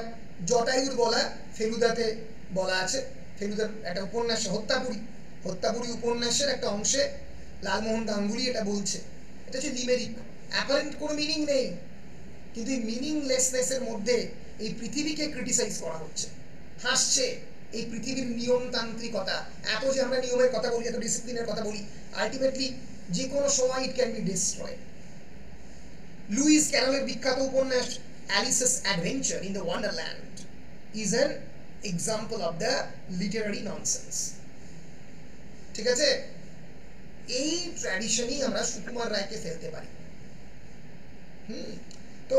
জটায়ুর বলা, ফেলুদাতে বলা আছে। ফেলুদার একটা উপন্যাসে, হত্যাপুরী উপন্যাসের একটা অংশে লালমোহন গাঙ্গুলি এটা বলছে। এটা হচ্ছে লিমেরিক। অ্যাপারেন্ট কোনো মিনিং নেই, কিন্তু এই মিনিংলেসনেসের মধ্যে এই পৃথিবীকে ক্রিটিসাইজ করা হচ্ছে, হাসছে এই পৃথিবীর নিয়মতান্ত্রিকতা। এত যে আমরা নিয়মের কথা বলি, এত ডিসিপ্লিনের কথা বলি, আলটিমেটলি যে কোনো সময় it can be destroyed. Lewis ক্যারলের বিখ্যাত উপন্যাস Alice's adventure in the wonderland is an example of the literary nonsense. ঠিক আছে, এই ট্র্যাডিশনই আমরা সুকুমার রায়কে ফেলতে পারি। তো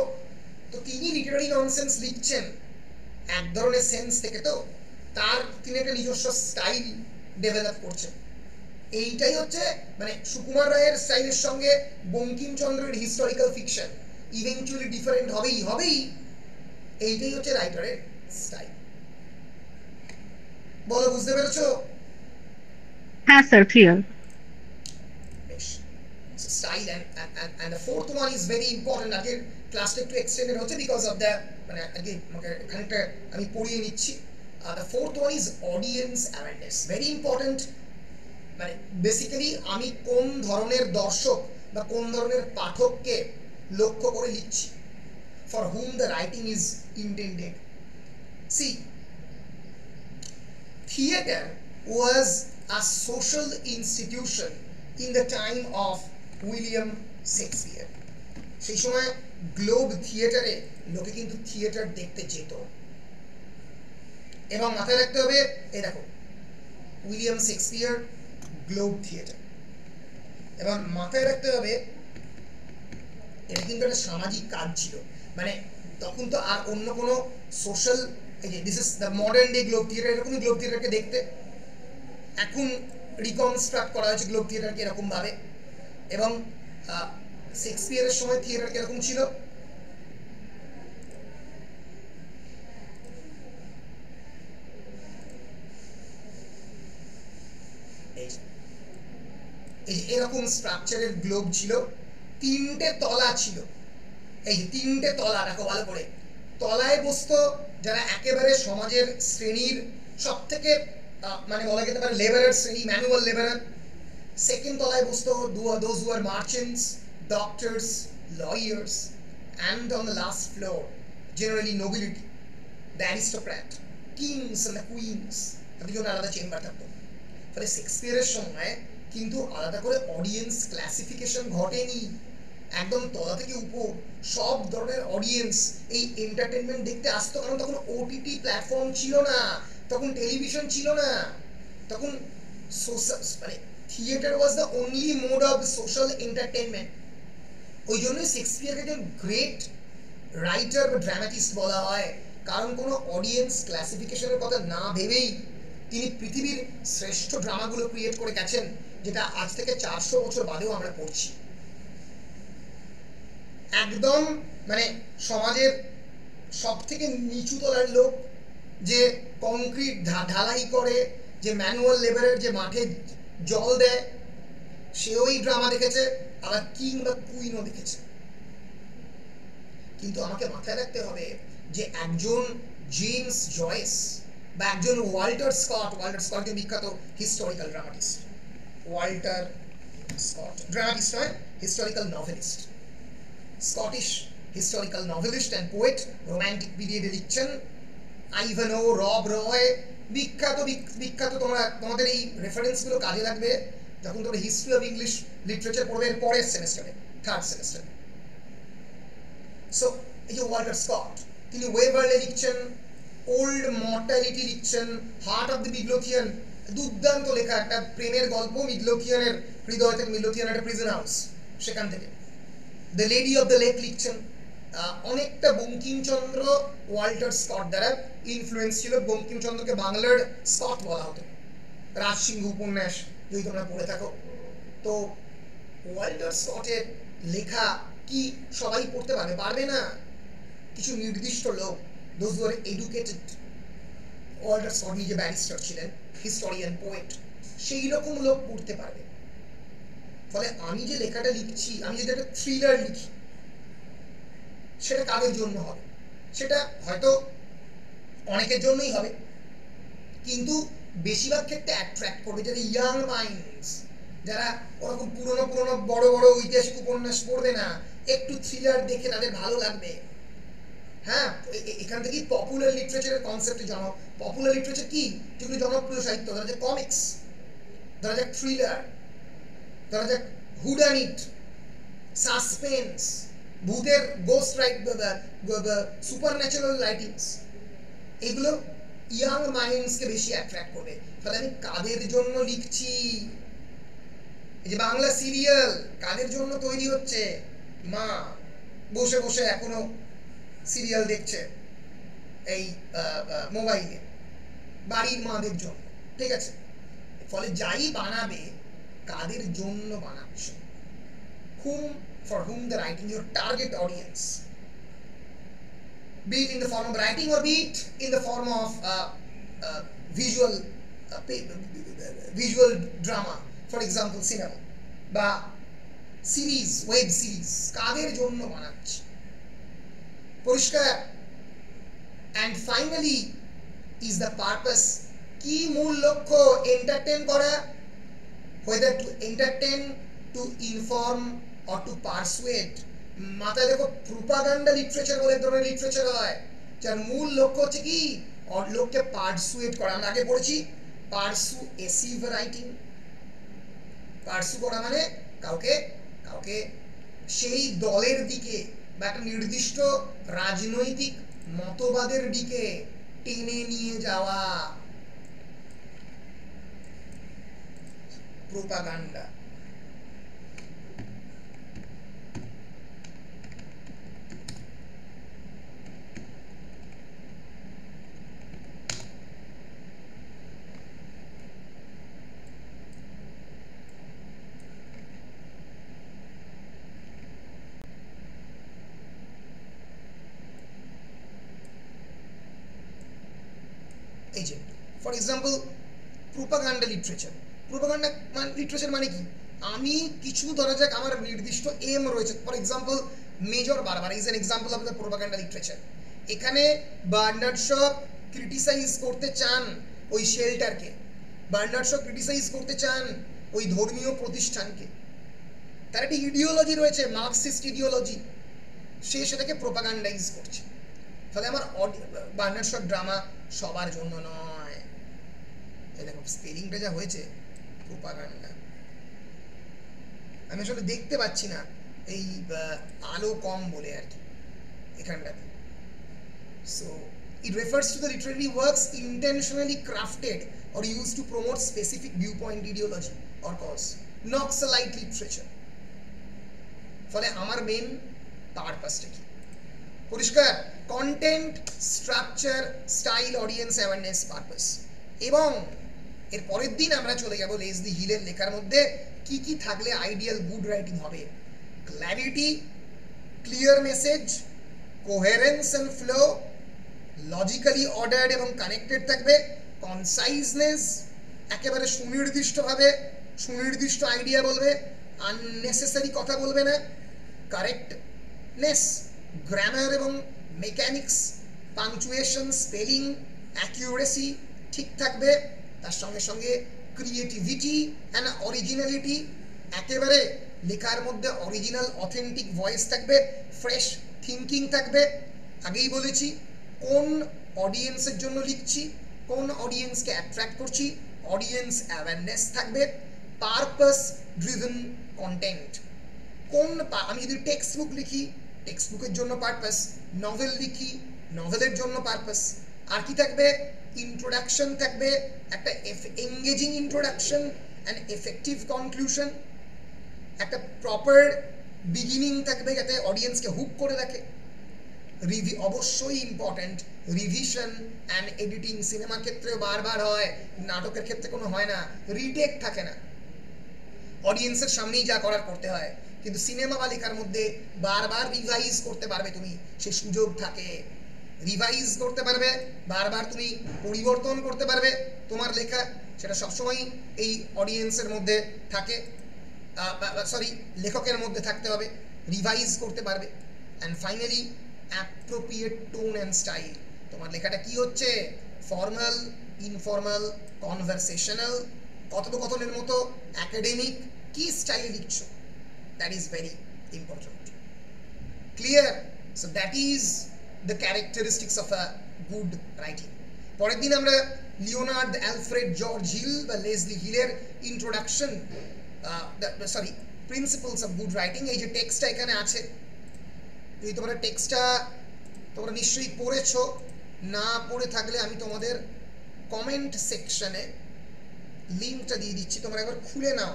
তো তিনি লিটারারি ননসেন্স লিখছেন এক ধরনের সেন্স থেকে, তো তিনি একটা নিজস্ব স্টাইল ডেভেলপ করছেন। এইটাই হচ্ছে মানে সুকুমার রায়ের স্টাইলের সঙ্গে বঙ্কিমচন্দ্রের হিস্টোরিক্যাল ফিকশন ইভেন্চুয়ালি ডিফারেন্ট হবেই। এইটাই হচ্ছে রাইটারের স্টাইল। বলো, বুঝতে পেরেছো? হ্যাঁ sir, clear. Style and the fourth one is very important. Again, class একটু extended হচ্ছে because of the মানে again খানিকটা আমি পড়িয়ে নিচ্ছি। The fourth one is audience awareness, very important. মানে বেসিক্যালি আমি কোন ধরনের দর্শক বা কোন ধরনের পাঠককে লক্ষ্য করে লিখছি, for whom the writing is intended. See, theater was a social institution in the time of William Shakespeare. সেই সময় গ্লোব থিয়েটারে লোকে কিন্তু থিয়েটার দেখতে যেত। এবং মাথায় রাখতে হবে, এই দেখো উইলিয়াম শেক্সপিয়ার, গ্লোব থিয়েটার। এবং মাথায় রাখতে হবে এটা কিন্তু একটা সামাজিক কাজ ছিল। মানে তখন তো আর অন্য কোনো সোশ্যাল, এই যে this is the modern day globe theatre, এরকমই গ্লোব থিয়েটারকে দেখতে। এখন রিকনস্ট্রাক্ট করা হয়েছে গ্লোব থিয়েটারকে এরকম ভাবে। এবং শেক্সপিয়ারের সময় থিয়েটার কিরকম ছিল? এরকম স্ট্রাকচারের গ্লোব ছিল, 3টে তলা ছিল। এই 3টে তলা দেখো ভালো করে, তলায় বসতো যারা একেবারে সমাজের শ্রেণীর সব থেকে মানে বলা যেতে পারে লেবারার শ্রেণী, ম্যানুয়াল লেবারার। সেকেন্ড তলায় বসতো those who are merchants, doctors, lawyers, and on the last floor, generally nobility, the aristocrat, kings and the queens. তাদের জন্য আলাদা চেম্বার থাকতো। ফলে শেক্সপিয়ারের সময় কিন্তু আলাদা করে অডিয়েন্স ক্লাসিফিকেশন ঘটেনি, একদম তলা থেকে উপর সব ধরনের অডিয়েন্স এই এন্টারটেনমেন্ট দেখতে আসতো। কারণ তখন ওটিটি প্ল্যাটফর্ম ছিল না, তখন টেলিভিশন ছিল না, তখন মানে theatre was the only mode of social entertainment. ওই জন্যই শেক্সপিয়ারকে একজন গ্রেট রাইটার বা ড্রামাটিস্ট বলা হয়, কারণ কোনো অডিয়েন্স ক্লাসিফিকেশনের কথা না ভেবেই তিনি পৃথিবীর শ্রেষ্ঠ ড্রামাগুলো ক্রিয়েট করে গেছেন, যেটা আজ থেকে 400 বছর বাদেও আমরা পড়ছি। একদম মানে সমাজের সব থেকে নিচু তলার লোক, যে কংক্রিট ঢালাই করে, যে ম্যানুয়াল লেবারের, যে মাঠে জল দেয়, সে ওই ড্রামা দেখেছে, আবার কিং বা কুইনও দেখেছে। কিন্তু আমাকে মাথায় রাখতে হবে যে একজন জেমস জয়েস বা একজন ওয়াল্টার স্কট বিখ্যাত historical dramatist, Walter Scott dramatist হয়, historical novelist, Scottish historical novelist and poet, romantic পিরিয়ডে লিখছেন। আইভানো, রব রয়, বিখ্যাত তোমাদের এই রেফারেন্সগুলো কাজে লাগবে যখন তোমরা হিস্ট্রি অফ ইংলিশ লিটারেচার পড়বে পরের সেমিস্টারে, থার্ড সেমিস্টারে। সো এই যে ওয়াল্টার স্কট, তিনি ওয়েভারলে লিখছেন, ওল্ড মর্টালিটি লিখছেন, হার্ট অফ দ্য মিডলোথিয়ান, দুর্দান্ত লেখা একটা প্রেমের গল্প, মিডলোথিয়ানের হৃদয় থেকে, মিডলোথিয়ান একটা প্রিজন হাউস, সেখান থেকে। The lady of the lake লিখছেন। অনেকটা বঙ্কিমচন্দ্র ওয়াল্টার স্কট দ্বারা ইনফ্লুয়েন্স ছিল। বঙ্কিমচন্দ্রকে বাংলার স্কট বলা হতো, রাজসিংহ উপন্যাস যদি তোমরা পড়ে থাকো। তো ওয়াল্টার স্কটের লেখা কি সবাই পড়তে পারবে না, কিছু নির্দিষ্ট লোক, those who are educated. Walter Scott নিজে ব্যারিস্টার ছিলেন, হিস্টোরিয়ান, পোয়েট, সেই রকম লোক পড়তে পারবে। ফলে আমি যে লেখাটা লিখছি, আমি যদি একটা থ্রিলার লিখি, সেটা কাদের জন্য হবে? সেটা হয়তো অনেকের জন্যই হবে, কিন্তু বেশিরভাগ ক্ষেত্রে অ্যাট্রাক্ট করবে যারা ইয়াং মাইন্ডস, যারা ওরকম পুরনো বড় ঐতিহাসিক উপন্যাস পড়বে না, একটু থ্রিলার দেখে তাদের ভালো লাগবে। হ্যাঁ, এখান থেকেই পপুলার লিটারেচারের কনসেপ্টে পপুলার লিটারেচার কি? যেগুলো জনপ্রিয় সাহিত্য, ধরা যাক কমিক্স, ধরা যাক থ্রিলার, ধরা যাক হুডানিট, সাসপেন্স, ভূতের গোস্ট সুপারন্যাচারাল রাইটিংস, এগুলো ইয়াং মাইন্ডসকে বেশি অ্যাট্রাক্ট করবে। তাহলে আমি কাদের জন্য লিখছি? এই যে বাংলা সিরিয়াল কাদের জন্য তৈরি হচ্ছে? মা বসে বসে এখনো সিরিয়াল দেখছে এই মোবাইলে, বাড়ির মাদের জন্য, ঠিক আছে? ফলে যাই বানাবে কাদের জন্য বানাচ্ছে, for whom the writing, your target audience, be it in the form of writing or be it in the form of visual drama, for example cinema বা সিরিজ, ওয়েব সিরিজ, কাদের জন্য বানাচ্ছে পরিষ্কার। and finally is the purpose, কি মূল লক্ষ্য? Entertain করা, whether to entertain, to inform or to persuade। মাথায় দেখো, প্রোপাগান্ডা লিটারেচার বলে এক ধরনের লিটারেচার হয়, যার মূল লক্ষ্য হচ্ছে কি? লোককে পারসুয়েট করা। আমরা আগে পড়েছি পারসুএসিভ রাইটিং। পারসু করা মানে কাউকে সেই দলের দিকে বা একটা নির্দিষ্ট রাজনৈতিক মতবাদের দিকে টেনে নিয়ে যাওয়া, প্রোপাগান্ডা। এই যে for example propaganda literature. Propaganda literature মানে কি? আমি কিছু, ধরা যাক আমার নির্দিষ্ট এম রয়েছে। ফর এক্সাম্পল মেজর বারবার is an example of the propaganda literature. এখানে বার্নার্ড শ ক্রিটিসাইজ করতে চান ওই শেল্টারকে, বার্নার্ড শ ক্রিটিসাইজ করতে চান ওই ধর্মীয় প্রতিষ্ঠানকে, তার একটা ইডিওলজি রয়েছে, মার্কসিস্ট ইডিওলজি, সে সেটাকে প্রোপাগান্ডাইজ করছে। ফলে আমার বার্নার্ড শ ড্রামা সবার জন্য নয়। এই দেখো স্পেলিংটা যা হয়েছে, প্রোপাগান্ডা। আমি আসলে দেখতে পাচ্ছি না এই আলো কম বলে আর কি এখানটাতে। So it refers to the literary works intentionally crafted or used to promote specific viewpoint, ideology or cause. Noxalite literature. ফলে আমার মেন পারপাসটা কি? পরিষ্কার, content, structure, style, audience awareness, purpose. এবং এর পরের দিন আমরা চলে যাব লেসলি হিলের লেখার মধ্যে কি কি থাকলে আইডিয়াল গুড রাইটিং হবে। Clarity, clear message, coherence and flow, logically ordered এবং কানেক্টেড থাকবে, কনসাইজনেস, একেবারে সুনির্দিষ্টভাবে সুনির্দিষ্ট আইডিয়া বলবে, আননেসেসারি কথা বলবে না, কারেক্টনেস, গ্রামার এবং মেকানিক্স, পাংচুয়েশন, স্পেলিং, অ্যাকিউরেসি ঠিক থাকবে, তার সঙ্গে সঙ্গে ক্রিয়েটিভিটি অ্যান্ড অরিজিনালিটি, একেবারে লেখার মধ্যে অরিজিনাল অথেন্টিক ভয়েস থাকবে, ফ্রেশ থিঙ্কিং থাকবে। আগেই বলেছি কোন অডিয়েন্সের জন্য লিখছি, কোন অডিয়েন্সকে অ্যাট্রাক্ট করছি, অডিয়েন্স অ্যাওয়ারনেস থাকবে, পারপাস ড্রিভেন কন্টেন্ট। কোন আমি যদি টেক্সট বুক লিখি, টেক্সট বুকের জন্য পারপাস, নভেল লিখি, নভেলের জন্য পারপাস। আর কি থাকবে? ইন্ট্রোডাকশন থাকবে, একটা engaging introduction and effective conclusion, একটা প্রপার বিগিনিং থাকবে যাতে অডিয়েন্সকে হুক করে রাখে। অবশ্যই ইম্পর্টেন্ট রিভিশন অ্যান্ড এডিটিং। সিনেমার ক্ষেত্রেও বারবার হয়, নাটকের ক্ষেত্রে কোনো হয় না, রিটেক থাকে না, অডিয়েন্সের সামনেই যা করার করতে হয়। কিন্তু সিনেমা বা লেখার মধ্যে বারবার রিভাইজ করতে পারবে তুমি, সেই সুযোগ থাকে। রিভাইজ করতে পারবে, বারবার তুমি পরিবর্তন করতে পারবে তোমার লেখা, সেটা সবসময় এই অডিয়েন্সের মধ্যে থাকে, সরি লেখকের মধ্যে থাকতে হবে, রিভাইজ করতে পারবে। And finally appropriate tone and style. তোমার লেখাটা কি হচ্ছে? ফর্মাল, ইনফর্মাল, কনভারসেশনাল, কথোপকথনের মতো, একাডেমিক, কি স্টাইলে লিখছো, that is very important. Clear? So that is the characteristics of a good writing. পরের দিন আমরা লিওনার্ড অ্যালফ্রেড জর্জ হিল বা লেসলি হিলের introduction, sorry principles of good writing, এই যে টেক্সটটা এখানে আছে, যদি তোমরা টেক্সটটা তোমরা নিশ্চয়ই পড়েছো, না পড়ে থাকলে আমি তোমাদের কমেন্ট সেকশনে লিঙ্কটা দিয়ে দিচ্ছি, তোমরা একবার খুলে নাও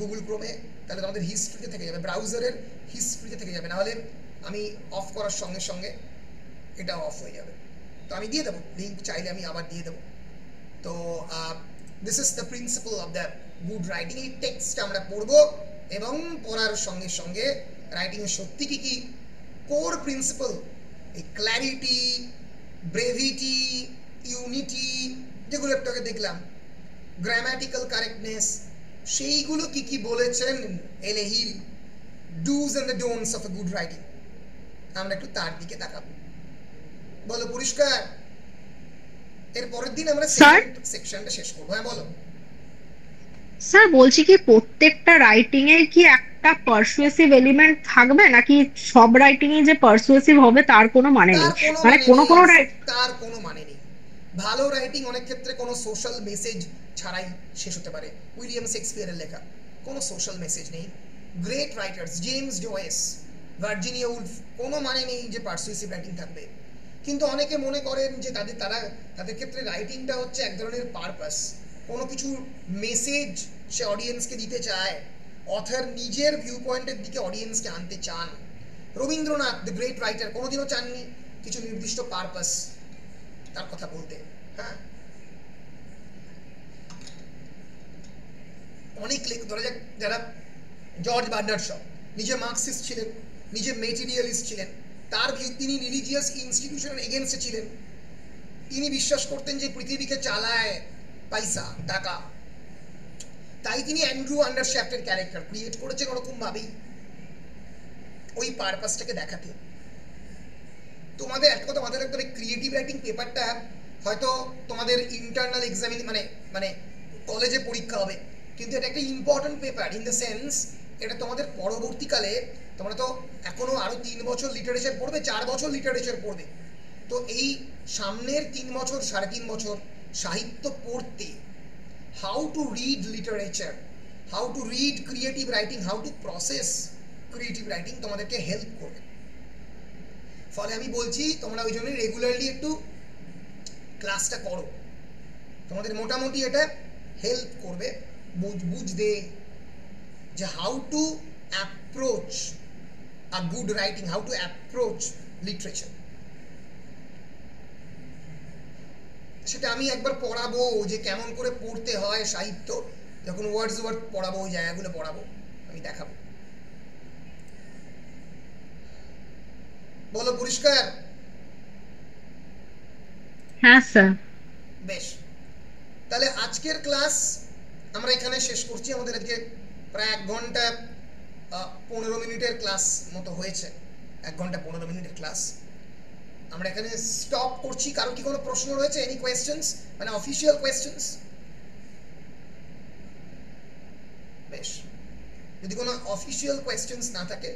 গুগল ক্রোমে, তাহলে তোমাদের হিস্ট্রিতে থেকে যাবে, ব্রাউজারের হিস্ট্রিতে থেকে যাবে, নাহলে আমি অফ করার সঙ্গে সঙ্গে এটা অফ হয়ে যাবে। তো আমি দিয়ে দেবো লিঙ্ক, চাইলে আমি আবার দিয়ে দেবো। তো this is the principle of the good writing. এই টেক্সটটা আমরা পড়বো এবং পড়ার সঙ্গে সঙ্গে রাইটিংয়ের সত্যি কি কি কোর প্রিন্সিপল, এই ক্ল্যারিটি, ব্রেভিটি, ইউনিটি, যেগুলো একটু আগে দেখলাম, গ্রামাটিক্যাল কারেক্টনেস, সেইগুলো কি কি বলেছেন এলে Hill, dos and the don'ts of a good writing, আমরা একটু তার দিকে তাকাবো। বলো পরিষ্কার? এর পরের দিন আমরা সেকশনটা শেষ করবো। হ্যাঁ বলো। স্যার বলছি কি প্রত্যেকটা রাইটিং এ কি একটা পারসুয়েসিভ এলিমেন্ট থাকবে, নাকি সব রাইটিং এ যে পারসুয়েসিভ হবে তার কোনো মানে নেই? মানে কোনো তার কোনো মানে নেই। ভালো রাইটিং অনেক ক্ষেত্রে কোনো সোশ্যাল মেসেজ ছাড়াই শেষ হতে পারে। উইলিয়াম শেক্সপিয়ারের লেখা কোনো সোশ্যাল মেসেজ নেই। Great writers, James Joyce, Virginia Woolf, কোনো মানে নেই যে পারসুয়েসিভ রাইটিং থাকবে। কিন্তু অনেকে মনে করেন যে তাদের ক্ষেত্রে রাইটিংটা হচ্ছে এক ধরনের পারপাস, কোনো কিছু মেসেজ সে অডিয়েন্সকে দিতে চায়, অথর নিজের ভিউ পয়েন্টের দিকে অডিয়েন্সকে আনতে চান। রবীন্দ্রনাথ দ্য গ্রেট রাইটার কোনোদিনও চাননি কিছু নির্দিষ্ট পারপাস তার কথা বলতে। হ্যাঁ, অনেক লেখক ধরা যাক, যারা জর্জ বার্নার্ড শ নিজে মার্কসিস্ট ছিলেন, নিজে মেটেরিয়ালিস্ট ছিলেন, তার ভিউ, তিনি রিলিজিয়াস ইনস্টিটিউশনের এগেনস্টে ছিলেন, তিনি বিশ্বাস করতেন যে পৃথিবীকে চালায় পয়সা, টাকা, তাই তিনি অ্যান্ড্রু আন্ডারশ্যাফটের ক্যারেক্টার ক্রিয়েট করেছেন ওরকম ভাবেই, ওই পারপাসটাকে দেখাতে। তোমাদের একটা কথা মাথায় রাখতে হবে, ক্রিয়েটিভ রাইটিং পেপারটা হয়তো তোমাদের ইন্টারনাল এক্সামিন মানে কলেজে পরীক্ষা হবে, কিন্তু এটা একটা important paper in the sense এটা তোমাদের পরবর্তীকালে, তোমরা তো এখনো আরো 3 বছর লিটারেচার পড়বে, 4 বছর লিটারেচার পড়বে, তো এই সামনের 3 বছর 3.5 বছর সাহিত্য পড়তে how to read literature, how to read creative writing, how to process creative writing তোমাদেরকে হেল্প করবে। ফলে আমি বলছি তোমরা ওই জন্য রেগুলারলি একটু ক্লাসটা করো, তোমাদের মোটামুটি এটা হেল্প করবে বুঝতে যে how to approach a good writing, how to approach literature. সেটা আমি একবার পড়াবো যে কেমন করে পড়তে হয় সাহিত্য, যখন ওয়ার্ডসওয়ার্থ পড়াবো, ওই জায়গাগুলো পড়াবো, আমি দেখাবো। বলো পরিষ্কার? হ্যাঁ স্যার। বেশ, তাহলে আজকের ক্লাস আমরা এখানে শেষ করছি। আমাদের আজকে প্রায় 1 ঘন্টা 15 মিনিটের ক্লাস মতো হয়েছে, 1 ঘন্টা 15 মিনিটের ক্লাস আমরা এখানে স্টপ করছি। কারো কি কোনো প্রশ্ন রয়েছে? এনি কোয়েশ্চেন্স, মানে অফিশিয়াল কোয়েশ্চেন্স? বেশ, যদি কোনো অফিশিয়াল কোয়েশ্চেন্স না থাকে